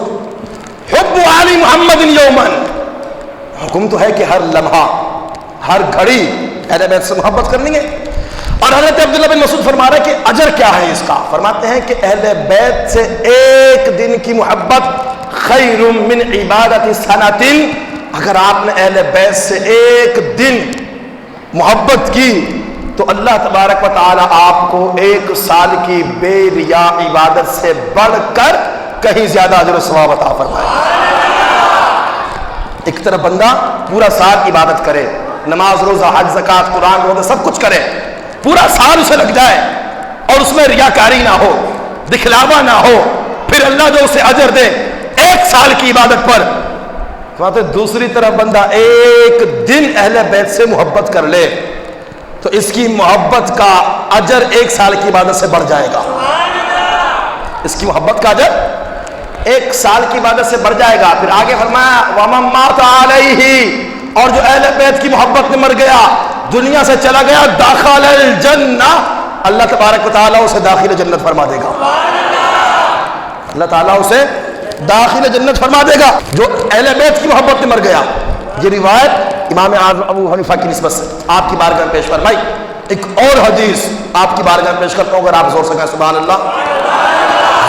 حب آل محمد یومن، حکم تو ہے کہ ہر لمحہ ہر گھڑی اہل بیت سے محبت کرنی ہے۔ اور حضرت عبداللہ بن مسعود فرما رہے ہیں کہ اجر کیا ہے اس کا، فرماتے ہیں کہ اہل بیت سے ایک دن کی محبت خیر من عبادت سنۃ، اگر آپ نے اہل بیت سے ایک دن محبت کی تو اللہ تبارک و تعالی آپ کو ایک سال کی بے ریا عبادت سے بڑھ کر کہیں زیادہ اجر و ثواب عطا فرمائے۔ ایک طرف بندہ پورا سال عبادت کرے، نماز روزہ حج زکوٰۃ قرآن روزہ سب کچھ کرے، پورا سال اسے لگ جائے اور اس میں ریاکاری نہ ہو، دکھلاوا نہ ہو، پھر اللہ جو اسے اجر دے ایک سال کی عبادت پر۔ دوسری طرف بندہ ایک دن اہل بیت سے محبت کر لے تو اس کی محبت کا اجر ایک سال کی عبادت سے بڑھ جائے گا، اس کی محبت کا اجر ایک سال کی عبادت سے بڑھ جائے گا۔ پھر آگے فرمایا وَمَن مَاتَ عَلَيْهِ، اور جو اہل بیت کی محبت میں مر گیا، دنیا سے چلا گیا، داخل الجنہ، اللہ تبارک و تعالیٰ اسے داخل جنت فرما دے گا، اللہ تعالیٰ اسے داخل جنت فرما دے گا جو اہل بیت کی محبت میں مر گیا۔ یہ روایت امام اعظم ابو حنیفہ کی نسبت سے آپ کی بارگاہ میں پیش فرمائی۔ ایک اور حدیث آپ کی بارگاہ میں پیش کرتا ہوں، اگر آپ زور سے کہیں سبحان اللہ،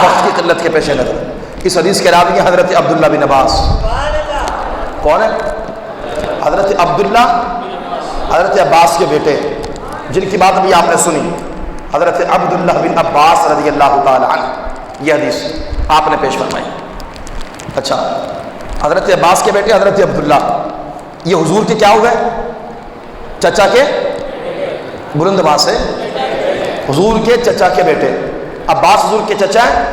وقت کی قلت کے پیش نظر اس حدیث کے راوی ہیں حضرت عبداللہ بن عباس۔ کون ہے؟ حضرت عبداللہ، حضرت عباس کے بیٹے، جن کی بات ابھی آپ نے سنی، حضرت عبداللہ بن عباس رضی اللہ تعالی عنہ، یہ حدیث آپ نے پیش فرمائی۔ اچھا، حضرت عباس کے بیٹے حضرت عبداللہ، یہ حضور کے کیا ہو گئے؟ چچا کے، بلند آواز سے، حضور کے چچا کے بیٹے۔ عباس حضور کے چچا ہیں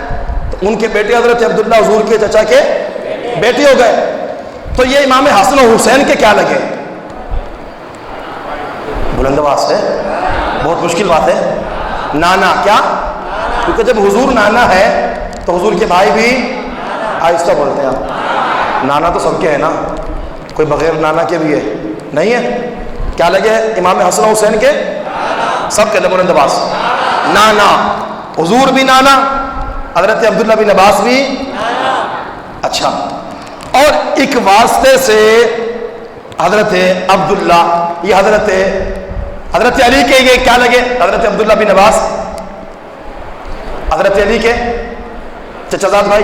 تو ان کے بیٹے حضرت عبداللہ حضور کے چچا کے بیٹے ہو گئے۔ تو یہ امام حسن و حسین کے کیا لگے؟ بلند آواز سے، بہت مشکل بات ہے، نانا، کیا؟ کیونکہ جب حضور نانا ہے تو حضور کے بھائی بھی آہستہ بولتے ہیں، آپ نانا تو سب کے ہیں نا، کوئی بغیر نانا کے بھی ہے نہیں ہے؟ کیا لگے امام حسن و حسین کے؟ سب کے بلند آواز، نانا، حضور بھی نانا، حضرت عبداللہ بن عباس بھی۔ اچھا، اور ایک واسطے سے حضرت عبداللہ، یہ حضرت علی کے یہ کیا لگے؟ حضرت عبداللہ بن عباس حضرت علی کے چچا زاد بھائی،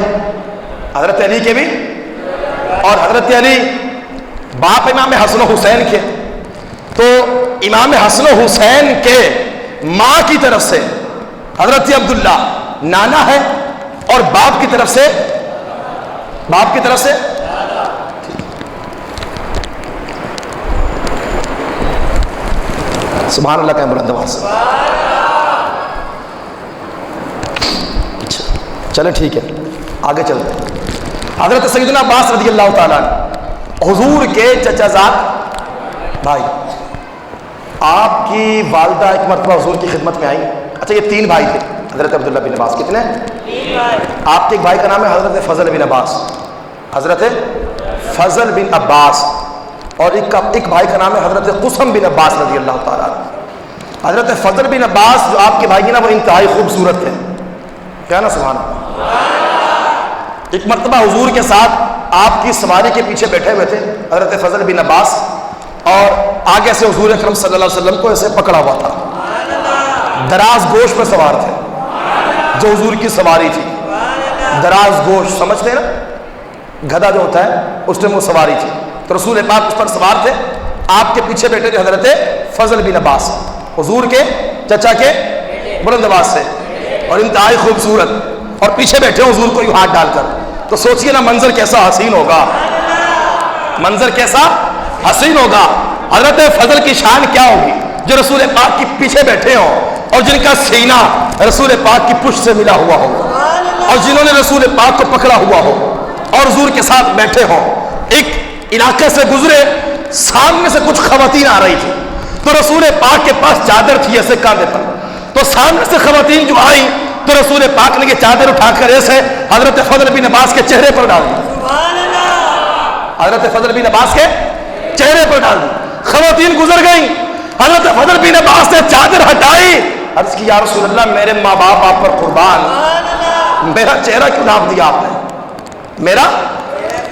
حضرت علی کے بھی، اور حضرت علی باپ امام حسن و حسین کے، تو امام حسن و حسین کے ماں کی طرف سے حضرت عبداللہ نانا ہے، اور باپ کی طرف سے سبحان اللہ کا بلند آواز سے. چلے ٹھیک ہے، آگے چلتے ہیں. حضرت سیدنا عباس رضی اللہ تعالیٰ حضور کے چچا زاد بھائی، آپ کی والدہ ایک مرتبہ حضور کی خدمت میں آئی. اچھا یہ 3 بھائی تھے حضرت عبداللہ بن عباس. کتنے؟ 3 بھائی. آپ کے ایک بھائی کا نام ہے حضرت فضل بن عباس، حضرت فضل بن عباس، اور ایک بھائی کا نام ہے حضرت قسم بن عباس رضی اللہ تعالیٰ. حضرت فضل بن عباس جو آپ کے بھائی ہیں نا، وہ انتہائی خوبصورت تھے. کیا نا سبحان اللہ. ایک مرتبہ حضور کے ساتھ آپ کی سواری کے پیچھے بیٹھے ہوئے تھے حضرت فضل بن عباس، اور آگے سے حضور اکرم صلی اللہ علیہ وسلم کو ایسے پکڑا ہوا تھا. دراز گوش پر سوار تھے، جو حضور کی سواری تھی. دراز گوش سمجھتے ہیں نا، گدھا جو ہوتا ہے اس میں وہ سواری تھی. تو رسول پاک اس پر سوار تھے، آپ کے پیچھے بیٹھے تھے حضرت فضل بن عباس، حضور کے چچا کے بلند آواز سے، اور انتہائی خوبصورت، اور پیچھے بیٹھے حضور کو یوں ہاتھ ڈال کر. تو سوچئے نا منظر کیسا حسین ہوگا، منظر کیسا حسین ہوگا. حضرت فضل کی شان کیا ہوگی جو رسول پاک کی پیچھے بیٹھے ہوں، اور جن کا سینہ رسول پاک کی پشت سے ملا ہوا ہو، اور جنہوں نے رسول پاک کو پکڑا ہوا ہو اور حضور کے ساتھ بیٹھے ہوں. ایک علاقے سے گزرے، سامنے سے کچھ خواتین آ رہی تھی، تو رسول پاک کے پاس چادر تھی ایسے کاندھے پر. تو سامنے سے خواتین جو آئی تو رسول پاک نے یہ چادر اٹھا کر ایسے حضرت فضل بن عباس کے چہرے پر ڈال دی. حضرت فضل بن عباس کے چہرے پر ڈال دی. خواتین گزر گئیں، حضرت فضل بن عباس نے چادر ہٹائی، عرض کی یا رسول اللہ میرے ماں باپ آپ پر قربان، میرا چہرہ کیوں ڈھانپ دیا آپ نے، میرا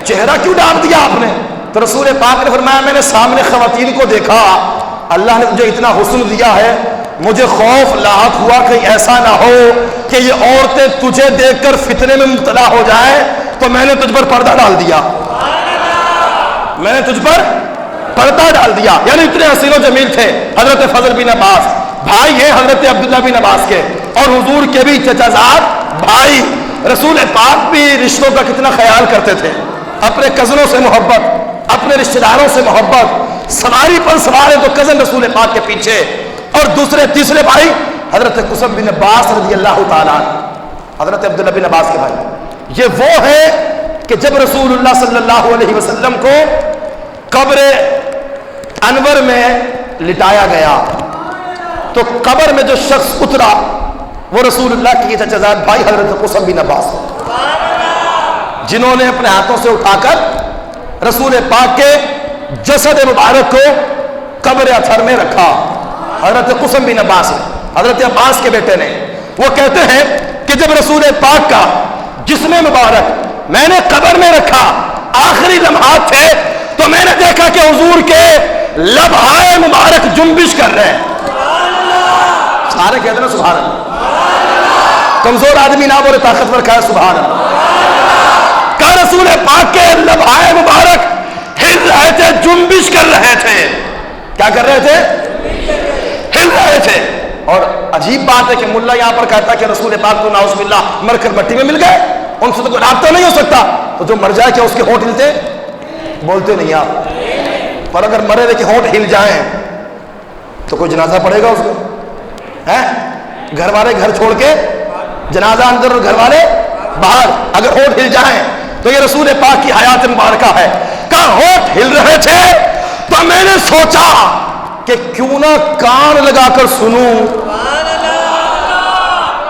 چہرہ کیوں ڈھانپ دیا آپ نے؟ تو رسول پاک نے فرمایا میں نے سامنے خواتین کو دیکھا، اللہ نے مجھے اتنا حسن دیا ہے، مجھے خوف لاحق ہوا کہیں ایسا نہ ہو کہ یہ عورتیں تجھے دیکھ کر فتنے میں مبتلا ہو جائیں، تو میں نے تجھ پر پردہ ڈال دیا، میں نے تجھ پر پردہ ڈال دیا. یعنی اتنے حسین و جمیل تھے حضرت فضل بن عباس. بھائی ہیں حضرت عبداللہ بن عباس کے، اور حضور کے بھی چچا زاد بھائی. رسول پاک بھی رشتوں کا کتنا خیال کرتے تھے، اپنے کزنوں سے محبت، اپنے رشتہ داروں سے محبت. سواری پر سوار ہے تو کزن رسول پاک کے پیچھے، اور دوسرے تیسرے بھائی حضرت قسم بن عباس رضی اللہ تعالیٰ، حضرت عبداللہ بن عباس کے بھائی. یہ وہ ہے کہ جب رسول اللہ صلی اللہ علیہ وسلم کو قبر انور میں لٹایا گیا تو قبر میں جو شخص اترا وہ رسول اللہ کی چچا زاد بھائی حضرت قسم بن عباس، جنہوں نے اپنے ہاتھوں سے اٹھا کر رسول پاک کے جسد مبارک کو قبر اثر میں رکھا. حضرت قسم بن عباس نے، حضرت عباس کے بیٹے نے، وہ کہتے ہیں کہ جب رسول پاک کا جسم مبارک میں نے قبر میں رکھا، آخری لمحات تھے، تو میں نے دیکھا کہ حضور کے لبہائے مبارک جنبش کر رہے ہیں. سارے کہتے ہیں سبحان اللہ. کمزور آدمی نہ بولے، طاقتور کہا سبحان اللہ. کہ رسول پاک کے لبہائے مبارک ہل رہے تھے، جنبش کر رہے تھے. کیا کر رہے تھے؟ ہل رہے تھے. اور عجیب بات ہے کہ ملا یہاں پر کہتا ہے کہ رسول پاک کو نعوذ باللہ مر کر مٹی میں مل گئے، ان سے تو کوئی رابطہ نہیں ہو سکتا. تو جو مر جائے کیا اس کے ہونٹ ہلتے؟ بولتے نہیں آپ. پر اگر مرے کے ہونٹ ہل جائیں تو کوئی جنازہ پڑے گا اس کو؟ گھر والے گھر چھوڑ کے جنازہ اندر اور گھر والے باہر. اگر ہونٹ ہل جائیں تو یہ رسول پاک کی حیات مبارکہ ہے. کہاں ہونٹ ہل رہے تھے تو میں نے سوچا کہ کیوں نہ کان لگا کر سنوں.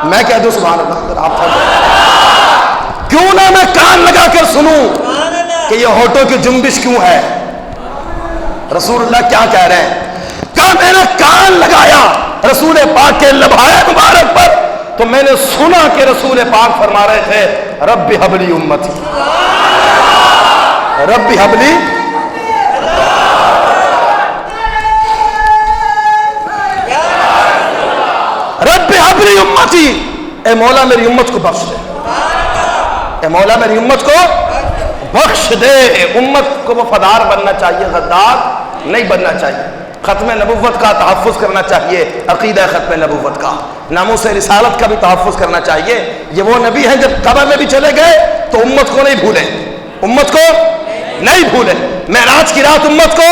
میں کہہ دوں سبحان اللہ، آپ کیوں نہ میں کان لگا کر سنوں کہ یہ ہونٹوں کی جنبش کیوں ہے، رسول اللہ کیا کہہ رہے ہیں. کہا میں نے کان لگایا رسول پاک کے لبہائے مبارک پر تو میں نے سنا کہ رسول پاک فرما رہے تھے رب حبلی امتی، رب حبلی، رب حبلی امتی، اے مولا میری امت کو بخش دے، اے مولا میری امت کو بخش دے. امت کو وفادار بننا چاہیے، غدار نہیں بننا چاہیے. ختم نبوت کا تحفظ کرنا چاہیے، عقیدہ ختم نبوت کا، ناموس رسالت کا بھی تحفظ کرنا چاہیے. یہ وہ نبی ہیں جب قبر میں بھی چلے گئے تو امت کو نہیں بھولے، امت کو نہیں بھولے. معراج کی رات امت کو،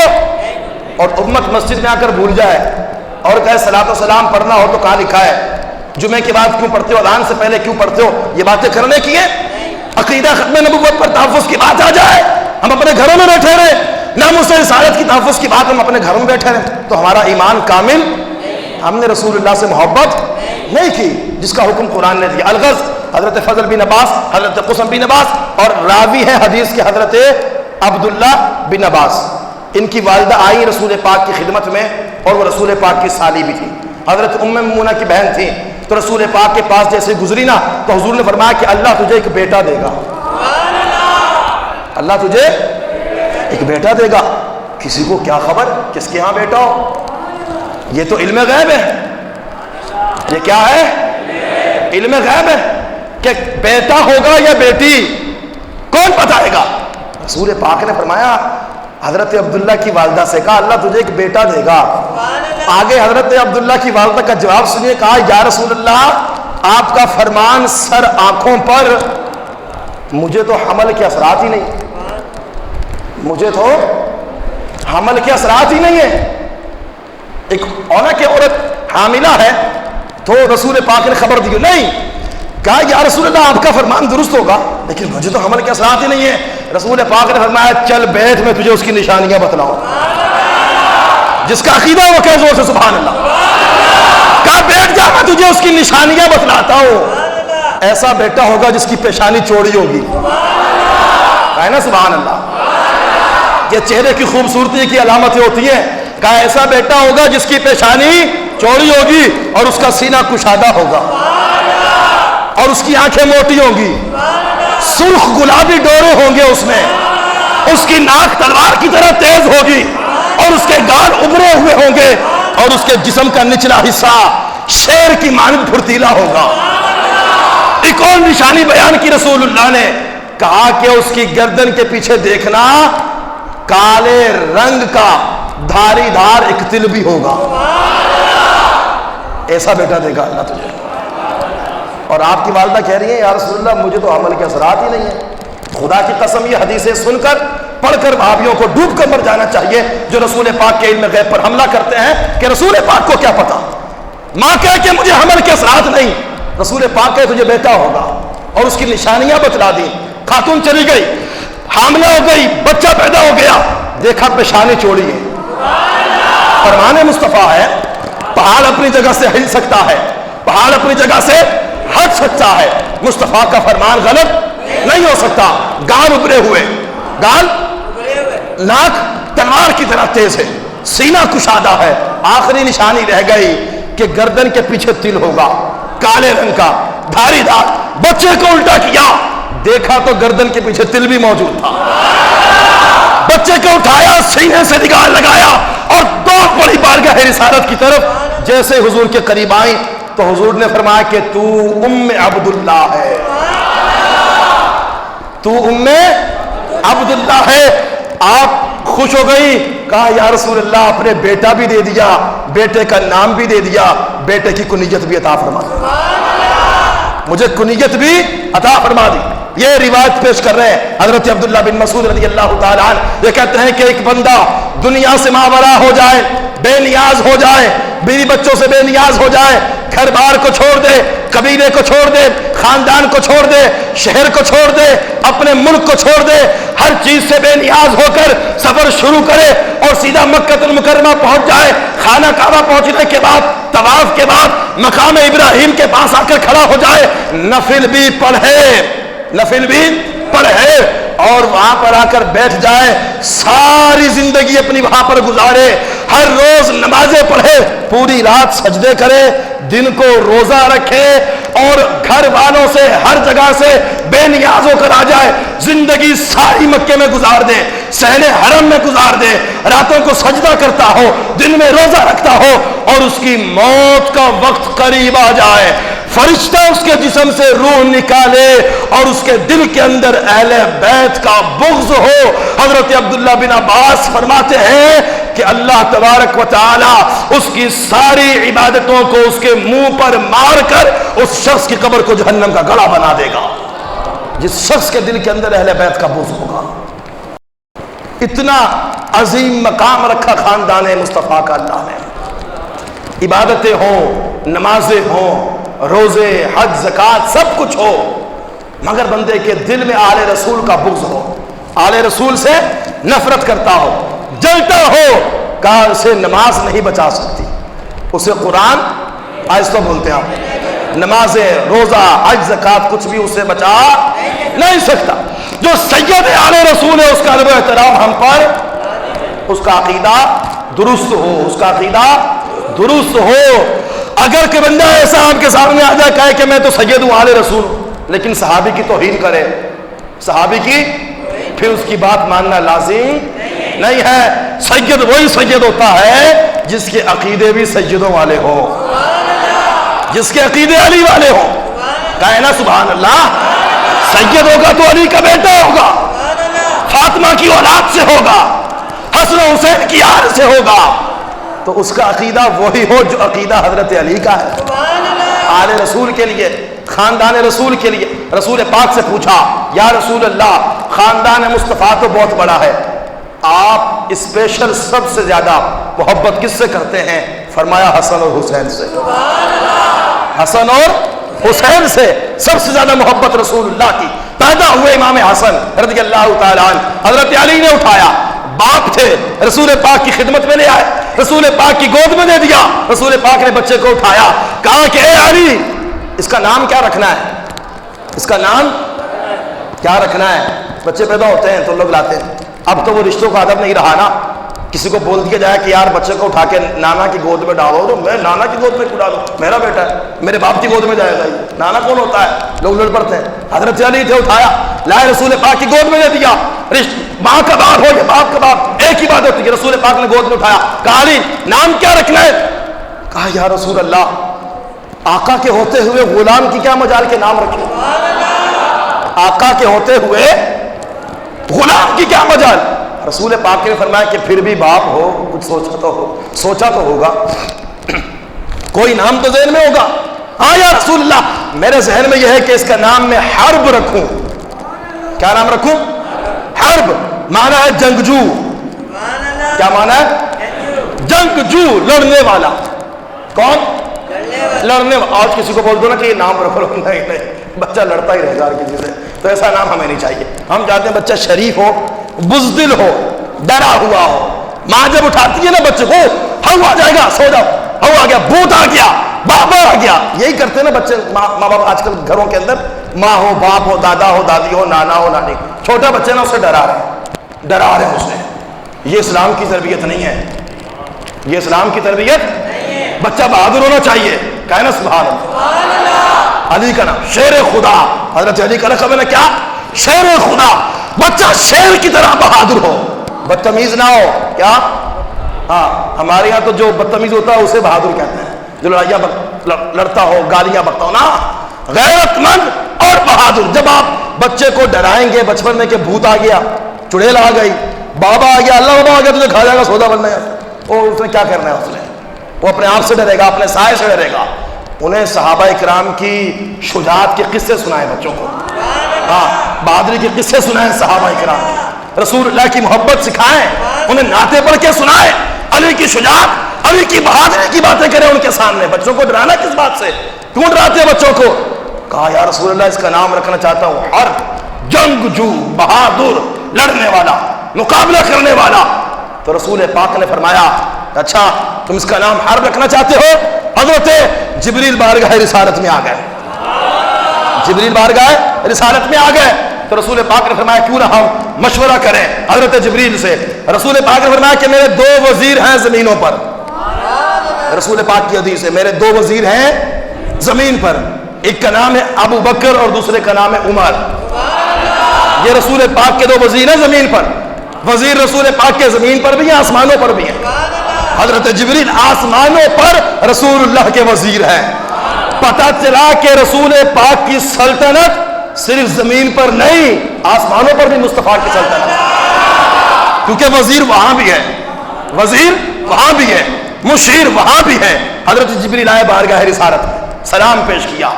اور امت مسجد میں آ کر بھول جائے اور کہے صلاۃ و سلام پڑھنا ہو تو کہاں لکھا ہے؟ جمعے کے بعد کیوں پڑھتے ہو؟ اذان سے پہلے کیوں پڑھتے ہو؟ یہ باتیں کرنے کی ہے. عقیدہ ختم نبوت پر تحفظ کی بات آ جائے ہم اپنے گھروں میں بیٹھے رہے، ناموس رسالت کی تحفظ کی بات ہم اپنے گھروں میں بیٹھے رہے، تو ہمارا ایمان کامل، ہم نے رسول اللہ سے محبت نہیں کی جس کا حکم قرآن نے دیا. الغز حضرت فضل بن عباس، حضرت قسم بن عباس، اور راوی ہے حدیث کے حضرت عبداللہ بن عباس. ان کی والدہ آئی رسول پاک کی خدمت میں اور وہ رسول پاک کی سالی بھی تھی، حضرت ام مومنہ کی بہن تھی. تو رسول پاک کے پاس جیسے گزری نا تو حضور نے فرمایا کہ اللہ تجھے ایک بیٹا دے گا، اللہ تجھے ایک بیٹا دے گا. کسی کو کیا خبر کس کے ہاں بیٹا ہو؟ یہ تو علم غیب ہے. یہ کیا ہے؟ علم غیب ہے کہ بیٹا ہوگا یا بیٹی، کون بتائے گا؟ رسول پاک نے فرمایا، حضرت عبداللہ کی والدہ سے کہا اللہ تجھے ایک بیٹا دے گا. آگے حضرت عبداللہ کی والدہ کا جواب سنیے، کہا یا رسول اللہ آپ کا فرمان سر آنکھوں پر، مجھے تو حمل کے اثرات ہی نہیں، مجھے تو حمل کے اثرات ہی نہیں ہے. ایک عورت حاملہ ہے تو رسول پاک نے خبر دی، نہیں کہا یا رسول اللہ آپ کا فرمان درست ہوگا لیکن مجھے تو حمل کے اثرات ہی نہیں ہے. رسول پاک نے فرمایا چل بیٹھ میں تجھے اس کی نشانیاں بتلاؤں. جس کا عقیدہ وہ کہہ زور سے سبحان اللہ. کہا بیٹھ جا میں تجھے اس کی نشانیاں بتلاتا ہوں. ایسا بیٹا ہوگا جس کی پیشانی چوڑی ہوگی، ہے نا سبحان اللہ. یہ چہرے کی خوبصورتی کی علامتیں ہوتی ہیں. کہا ایسا بیٹا ہوگا جس کی پیشانی چوڑی ہوگی اور اس کا سینہ کشادہ ہوگا اور اس کی آنکھیں موٹی ہوں گی، سرخ گلابی ڈورے ہوں گے اس میں، اس کی ناک تلوار کی طرح تیز ہوگی اور اس کے گال ابھرے ہوئے ہوں گے اور اس کے جسم کا نچلا حصہ شیر کی مانند پھرتیلا ہوگا. ایک اور نشانی بیان کی رسول اللہ نے، کہا کہ اس کی گردن کے پیچھے دیکھنا کالے رنگ کا دھاری دھار ایک تل بھی ہوگا. ایسا بیٹا دے گا اللہ تجھے. اور آپ کی والدہ کہہ رہی ہیں یا رسول اللہ مجھے تو عمل کے اثرات ہی نہیں ہیں. خدا کی قسم یہ حدیثیں سن کر پڑھ کر بھابھیوں کو ڈوب کر مر جانا چاہیے جو رسول پاک کے علم غیب پر حملہ کرتے ہیں کہ رسول پاک کو کیا پتا. ماں کہے کہ مجھے حمل کے اثرات نہیں، رسول پاک کہے تجھے بیٹا ہوگا اور اس کی نشانیاں بتلا دی. خاتون چلی گئی، حاملہ ہو گئی، بچہ پیدا ہو گیا، دیکھا پیشانی چوڑی ہے. فرمان مصطفیٰ ہے، پہاڑ اپنی جگہ سے ہل سکتا ہے، پہاڑ اپنی جگہ سے ہٹ سکتا ہے، مصطفیٰ کا فرمان غلط نہیں ہو سکتا. گال ابھرے ہوئے، گال ناک تلوار کی طرح تیز ہے، سینہ کشادہ ہے. آخری نشانی رہ گئی کہ گردن کے پیچھے تل ہوگا کالے رنگ کا دھاری دھار. بچے کو الٹا کیا، دیکھا تو گردن کے پیچھے تل بھی موجود تھا. بچے کو اٹھایا، سینے سے نگاہ لگایا اور دوڑ پڑی بارگاہ رسالت کی طرف. جیسے حضور کے قریب آئیں تو حضور نے فرمایا کہ تو ام عبداللہ ہے، تو ام عبداللہ ہے. آپ خوش ہو گئی، کہا یا رسول اللہ اپنے بیٹا بھی دے دیا، بیٹے کا نام بھی دے دیا، بیٹے کی کنیت بھی عطا فرما دی، مجھے کنیت بھی عطا فرما دی. یہ روایت پیش کر رہے ہیں حضرت عبداللہ بن مسعود رضی اللہ تعالیٰ عنہ. یہ کہتے ہیں کہ ایک بندہ دنیا سے ماورا ہو جائے، بے نیاز ہو جائے، بیوی بچوں سے بے نیاز ہو جائے، گھر بار کو چھوڑ دے، قبیلے کو چھوڑ دے، خاندان کو چھوڑ دے، شہر کو چھوڑ دے، اپنے ملک کو چھوڑ دے، ہر چیز سے بے نیاز ہو کر سفر شروع کرے اور سیدھا مکہ المکرمہ پہنچ جائے. خانہ کعبہ پہنچنے کے بعد، طواف کے بعد مقام ابراہیم کے پاس آ کر کھڑا ہو جائے، نفل بھی پڑھے، نفل بھی پڑھے اور وہاں پر آ کر بیٹھ جائے، ساری زندگی اپنی وہاں پر گزارے، ہر روز نمازیں پڑھے، پوری رات سجدے کرے، دن کو روزہ رکھے اور گھر والوں سے ہر جگہ سے بے نیاز ہو کر آ جائے، زندگی ساری مکے میں گزار دے، صحن حرم میں گزار دے، راتوں کو سجدہ کرتا ہو، دن میں روزہ رکھتا ہو اور اس کی موت کا وقت قریب آ جائے، فرشتہ اس کے جسم سے روح نکالے اور اس کے دل کے اندر اہل بیت کا بغض ہو. حضرت عبداللہ بن عباس فرماتے ہیں کہ اللہ تبارک و تعالی اس کی ساری عبادتوں کو اس کے منہ پر مار کر اس شخص کی قبر کو جہنم کا گڑھا بنا دے گا جس شخص کے دل کے اندر اہل بیت کا بغض ہوگا. اتنا عظیم مقام رکھا خاندان مصطفیٰ کا اللہ نے. عبادتیں ہوں، نمازیں ہوں، روزے، حج، زکوٰۃ، سب کچھ ہو، مگر بندے کے دل میں آل رسول کا بغض ہو، آل رسول سے نفرت کرتا ہو، جلتا ہو، کہا اسے نماز نہیں بچا سکتی، اسے قرآن، آہستہ بولتے ہیں آپ، نمازیں، روزہ، حج، زکوٰۃ کچھ بھی اسے بچا نہیں سکتا. جو سید آل رسول ہے اس کا ادب و احترام ہم پر، اس کا عقیدہ درست ہو، اس کا عقیدہ درست ہو. اگر کہ بندہ ایسا آپ کے سامنے آ جائے کہے کہ میں تو سید ہوں، آل رسول ہوں، لیکن صحابی کی توہین کرے، صحابی کی، پھر اس کی بات ماننا لازم نہیں ہے. سید وہی سید ہوتا ہے جس کے عقیدے بھی سیدوں والے ہوں، جس کے عقیدے علی والے ہوں. کہے نا سبحان اللہ. سید ہوگا تو علی کا بیٹا ہوگا، فاطمہ کی اولاد سے ہوگا، حسن و حسین کی آل سے ہوگا، تو اس کا عقیدہ وہی ہو جو عقیدہ حضرت علی کا ہے. آل رسول کے لیے، خاندان رسول کے لیے رسول پاک سے پوچھا یا رسول اللہ خاندان مصطفیٰ تو بہت بڑا ہے، آپ اسپیشل سب سے زیادہ محبت کس سے کرتے ہیں؟ فرمایا حسن اور حسین سے. حسن اور حسین سے سب سے زیادہ محبت رسول اللہ کی. پیدا ہوئے امام حسن رضی اللہ تعالیٰ عنہ، حضرت علی نے اٹھایا، باپ تھے، رسول پاک کی خدمت میں لے آئے، رسول پاک کی گود میں دے دیا. رسول پاک نے بچے کو اٹھایا، کہا کہ اے علی اس کا نام کیا رکھنا ہے؟ اس کا نام کیا رکھنا ہے؟ بچے پیدا ہوتے ہیں تو لوگ لاتے ہیں. اب تو وہ رشتوں کا ادب نہیں رہا نا. کسی کو بول دیا جائے کہ یار بچے کو اٹھا کے نانا کی گود میں ڈالو، تو میں نانا کی گود میں کیوں ڈالوں؟ میرا بیٹا ہے، میرے باپ کی گود میں جائے گا. نانا کون ہوتا ہے؟ لوگ لڑ پڑتے ہیں. حضرت علی تھے، اٹھایا، لائے، رسول پاک کی گود میں دے دیا. ماں کا باپ ہو یا باپ کا باپ ایک ہی بات ہوتی ہے. رسول پاک نے گود میں اٹھایا، کہا علی نام کیا رکھنا ہے؟ کہا یا رسول اللہ آقا کے ہوتے ہوئے غلام کی کیا مجال کے نام رکھیں؟ آقا کے ہوتے ہوئے غلام کی کیا مجال؟ رسول پاک نے فرمایا کہ پھر بھی باپ ہو، کچھ سوچا تو ہوگا، کوئی نام تو ذہن میں ہوگا. ہاں یا رسول اللہ میرے ذہن میں یہ ہے کہ اس کا نام میں حرب رکھوں. کیا نام رکھوں؟ حرب معنی ہے جنگجو. کیا معنی ہے؟ جنگجو، لڑنے والا. کون؟ لڑنے والا. آج کسی کو بول دو نا کہ یہ نام رکھو، نہیں بچہ لڑتا ہی رہے گا کسی سے، تو ایسا نام ہمیں نہیں چاہیے. ہم چاہتے ہیں بچہ شریف ہو، بزدل ہو، ڈرا ہوا ہو. ماں جب اٹھاتی ہے نا بچے کو، ہو آ جائے گا، سو جاؤ، ہو آ گیا، بھوت آ گیا، بابا آ گیا. یہی کرتے ہیں نا بچے. ماں باپ آج کل گھروں کے اندر ماں ہو، باپ ہو، دادا ہو، دادی ہو، نانا ہو، نانی، چھوٹا بچہ نا اسے ڈرا رہے ہیں اسے. یہ اسلام کی تربیت نہیں ہے، یہ اسلام کی تربیت. بچہ بہادر ہونا چاہیے. کہنا سبحان اللہ. علی کا نام شیر خدا، حضرت علی کا لقب ہے نا کیا؟ شیر خدا. بچہ شیر کی طرح بہادر ہو، بدتمیز نہ ہو. کیا؟ ہاں ہمارے یہاں تو جو بدتمیز ہوتا ہے اسے بہادر کہتے ہیں، جو لڑائیاں لڑتا ہو، گالیاں بکتا ہو نا. غیرت مند اور بہادر. جب آپ بچے کو ڈرائیں گے بچپن میں کہ بھوت آ گیا، چڑیل آ گئی، بابا آ گیا، اللہ بابا آ گیا، تجھے کھا جائے گا، سودا بننا ہے، اس نے کیا کرنا ہے؟ وہ اپنے آپ سے ڈرے گا، اپنے سائے سے ڈرے گا. انہیں صحابہ اکرام کی شجاعت کے قصے سنائے بچوں کو. ہاں بہادری کے قصے سنائیں صحابہ اکرام. رسول اللہ کی محبت سکھائیں، انہیں نعتیں پڑھ کے سنائیں. علی کی شجاعت، علی کی بہادری کی باتیں کریں ان کے سامنے. بچوں کو ڈرانا کس بات سے؟ کیوں ڈراتے ہیں بچوں کو؟ کہا یا رسول اللہ اس کا نام رکھنا چاہتا ہوں حرب، جنگجو، بہادر، لڑنے والا، مقابلہ کرنے والا. تو رسول پاک نے فرمایا اچھا تم اس کا نام حرب رکھنا چاہتے ہو؟ حضرت جبریل بارگاہ رسالت میں آ گئے. جبریل بارگاہ رسالت میں آ گئے تو رسول پاک نے فرمایا کیوں نہ ہم مشورہ کریں حضرت جبریل سے. رسول پاک نے فرمایا کہ میرے 2 وزیر ہیں زمینوں پر. رسول پاک کی حدیث ہے میرے 2 وزیر ہیں زمین پر، ایک کا نام ہے ابو بکر اور دوسرے کا نام ہے عمر. یہ رسول پاک کے 2 وزیر ہیں زمین پر. وزیر رسول پاک کے زمین پر بھی ہیں، آسمانوں پر بھی ہیں. حضرت جبریل آسمانوں پر رسول اللہ کے وزیر ہیں. پتہ چلا کہ رسول پاک کی سلطنت صرف زمین پر نہیں آسمانوں پر بھی مصطفیٰ کی سلطنت ہے، کیونکہ وزیر وہاں بھی ہے، وزیر وہاں بھی ہے، مشیر وہاں بھی ہے۔ حضرت جبریل آئے بارگاہ رسالت میں، سلام پیش کیا،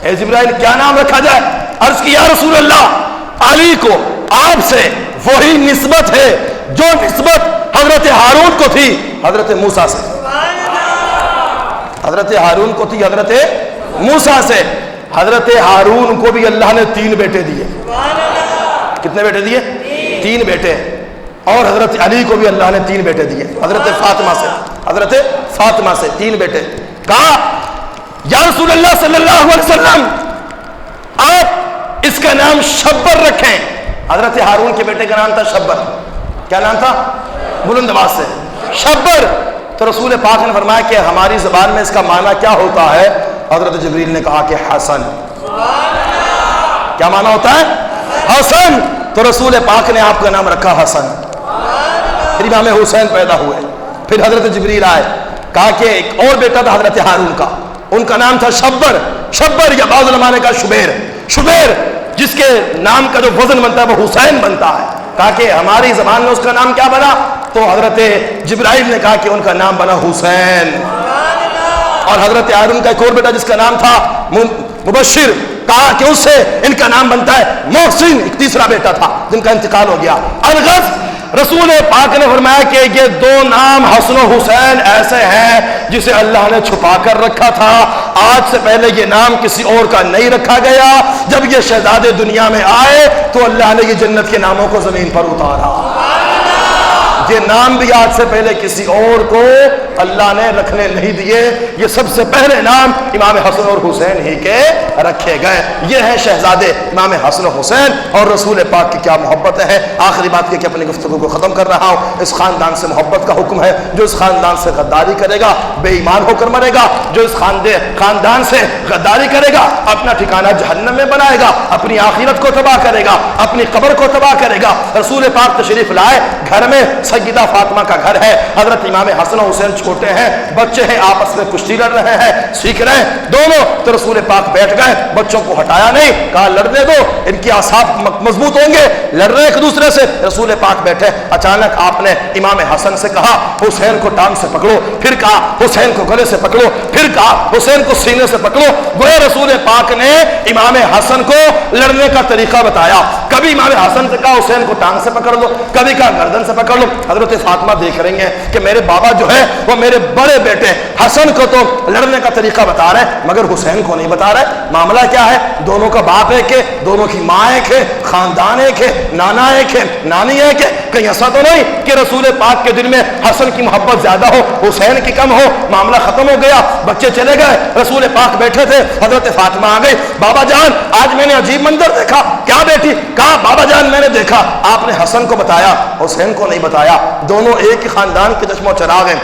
اے جبرائیل کیا نام رکھا جائے؟ عرض کیا رسول اللہ علی کو آپ سے وہی نسبت ہے جو نسبت حضرت ہارون کو تھی حضرت موسیٰ سے، حضرت ہارون کو تھی حضرت موسیٰ سے۔ حضرت ہارون کو بھی اللہ نے 3 بیٹے دیے، کتنے بیٹے دیے؟ 3 بیٹے، اور حضرت علی کو بھی اللہ نے 3 بیٹے دیے، حضرت فاطمہ سے 3 بیٹے۔ کہا یا رسول اللہ صلی اللہ علیہ وسلم آپ اس کا نام شبر رکھیں۔ حضرت ہارون کے بیٹے کا نام تھا شبر، کیا نام تھا؟ بلند آواز سے شبر۔ تو رسول پاک نے فرمایا کہ ہماری زبان میں اس کا معنی کیا ہوتا ہے؟ حضرت جبریل نے کہا کہ حسن۔ کیا معنی ہوتا ہے؟ حسن۔ تو رسول پاک نے آپ کا نام رکھا حسن۔ پھر امام حسین پیدا ہوئے، پھر حضرت جبریل آئے، کہا کہ ایک اور بیٹا تھا حضرت ہارون کا، ان کا نام تھا شبر۔ شبر یا بعض علماء نے کہا شبیر، شبیر جس کے نام کا جو وزن بنتا ہے وہ حسین بنتا ہے۔ کہا کہ ہماری زبان میں اس کا نام کیا بنا؟ تو حضرت جبرائیل نے کہا کہ ان کا نام بنا حسین۔ اور حضرت ہارون کا ایک اور بیٹا جس کا نام تھا مبشر، کہا کہ اس سے ان کا نام بنتا ہے محسن۔ ایک تیسرا بیٹا تھا جن کا انتقال ہو گیا، الغز۔ رسول پاک نے فرمایا کہ یہ 2 نام حسن و حسین ایسے ہیں جسے اللہ نے چھپا کر رکھا تھا، آج سے پہلے یہ نام کسی اور کا نہیں رکھا گیا۔ جب یہ شہزادے دنیا میں آئے تو اللہ نے یہ جنت کے ناموں کو زمین پر اتارا۔ یہ نام بھی آج سے پہلے کسی اور کو اللہ نے رکھنے نہیں دیے، یہ سب سے پہلے نام امام حسن اور حسین ہی کے رکھے گئے۔ یہ ہیں شہزادے امام حسن و حسین، اور رسول پاک کی کیا محبت ہے۔ آخری بات کہ اپنی گفتگو کو ختم کر رہا ہوں، اس خاندان سے محبت کا حکم ہے۔ جو اس خاندان سے غداری کرے گا بے ایمان ہو کر مرے گا، جو اس خاندان سے غداری کرے گا اپنا ٹھکانہ جہنم میں بنائے گا، اپنی آخرت کو تباہ کرے گا، اپنی قبر کو تباہ کرے گا۔ رسول پاک تشریف لائے، گھر میں سیدہ فاطمہ کا گھر ہے، حضرت امام حسن و حسین چھوٹے ہیں، بچے ہیں، آپس میں کشتی لڑ رہے ہیں، سیکھ رہے ہیں دونوں۔ تو رسول پاک بیٹھ گئے، بچوں کو ہٹایا نہیں، کہا لڑنے دو، ان کی اعصاب مضبوط ہوں گے، لڑ رہے ایک دوسرے سے۔ رسول پاک بیٹھے، اچانک آپ نے امام حسن سے کہا حسین کو ٹانگ سے پکڑو، پھر کہا حسین کو گلے سے پکڑو، پھر کہا حسین کو سینے سے پکڑو۔ گویا رسول پاک نے امام حسن کو لڑنے کا طریقہ بتایا، کبھی امام حسن سے کہا حسین کو ٹانگ سے پکڑ لو، کبھی کہا گردن سے پکڑ لو۔ حضرت فاطمہ دیکھ رہی ہیں کہ میرے بابا جو ہے وہ میرے بڑے بیٹے حسن کو تو لڑنے کا طریقہ بتا رہے ہیں مگر حسین کو نہیں بتا رہے۔ معاملہ کیا ہے؟ دونوں کا باپ ایک ہے، دونوں کی ماں ایک ہے، خاندان ایک ہے، نانا ایک ہے، نانی ایک ہے۔ کہیں ایسا تو نہیں کہ رسول پاک کے دل میں حسن کی محبت زیادہ ہو، حسین کی کم ہو۔ معاملہ ختم ہو گیا، بچے چلے گئے، رسول پاک بیٹھے تھے، حضرت فاطمہ آ گئی، بابا جان آج میں نے عجیب منظر دیکھا۔ کیا بیٹی؟ کہا بابا جان میں نے دیکھا آپ نے حسن کو بتایا، حسین کو نہیں بتایا۔ دونوں ایک ہی خاندان کے چشم و چراغ ہیں،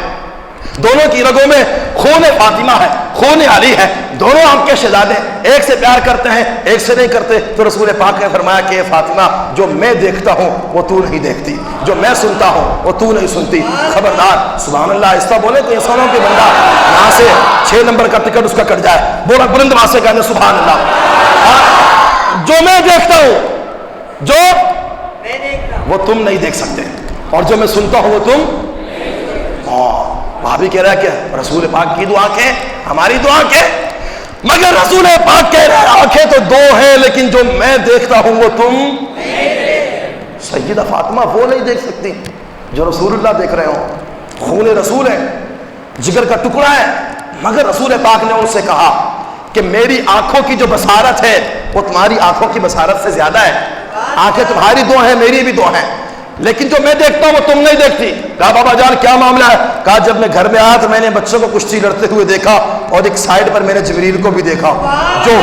دونوں کی رگوں میں خون فاطمہ ہے، خون علی ہے، دونوں آپ کے شہزادے ایک سے پیار کرتے ہیں ایک سے نہیں کرتے۔ تو رسول پاک نے فرمایا کہ فاطمہ جو میں دیکھتا ہوں وہ تو نہیں دیکھتی، جو میں سنتا ہوں وہ تو نہیں سنتی، خبردار۔ سبحان اللہ، آہستہ بولے تو انسانوں کے بندہ یہاں سے 6 نمبر کا ٹکٹ اس کا کٹ جائے، بولا بلند آواز سے کہنے سبحان اللہ۔ جو میں دیکھتا ہوں جو وہ تم نہیں دیکھ سکتے، اور جو میں سنتا ہوں وہ تم۔ وہاں بھی کہہ رہا ہے کہ رسول پاک کی دو آنکھیں ہماری دو آنکھیں، مگر رسول پاک کہہ رہا ہے آنکھیں تو 2 ہیں لیکن جو میں دیکھتا ہوں وہ تم۔ سیدہ فاطمہ وہ نہیں دیکھ سکتی جو رسول اللہ دیکھ رہے ہوں، خون رسول ہے، جگر کا ٹکڑا ہے، مگر رسول پاک نے ان سے کہا کہ میری آنکھوں کی جو بصارت ہے وہ تمہاری آنکھوں کی بصارت سے زیادہ ہے۔ آنکھیں تمہاری 2 ہیں، میری بھی 2 ہیں، لیکن جو میں دیکھتا ہوں وہ تم نہیں دیکھتی۔ کہا بابا جان کیا معاملہ ہے؟ کہا جب میں گھر میں آیا تو میں نے بچوں کو کشتی لڑتے ہوئے دیکھا، اور ایک سائیڈ پر میں نے جبریل کو بھی دیکھا جو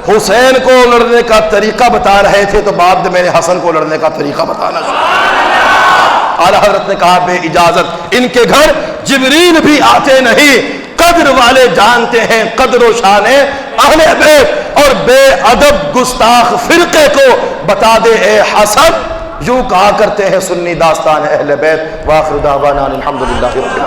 حسین کو لڑنے کا طریقہ بتا رہے تھے، تو بعد میں نے حسن کو لڑنے کا طریقہ بتانا شروع۔ اعلیٰ حضرت نے کہا بے اجازت ان کے گھر جبریل بھی آتے نہیں، قدر والے جانتے ہیں قدر و شان اہل بیت، اور بے ادب گستاخ فرقے کو بتا دے اے حسن۔ یوں کہا کرتے ہیں سنی داستان اہل بیت۔ وآخر دعوانا الحمدللہ رب العالمین۔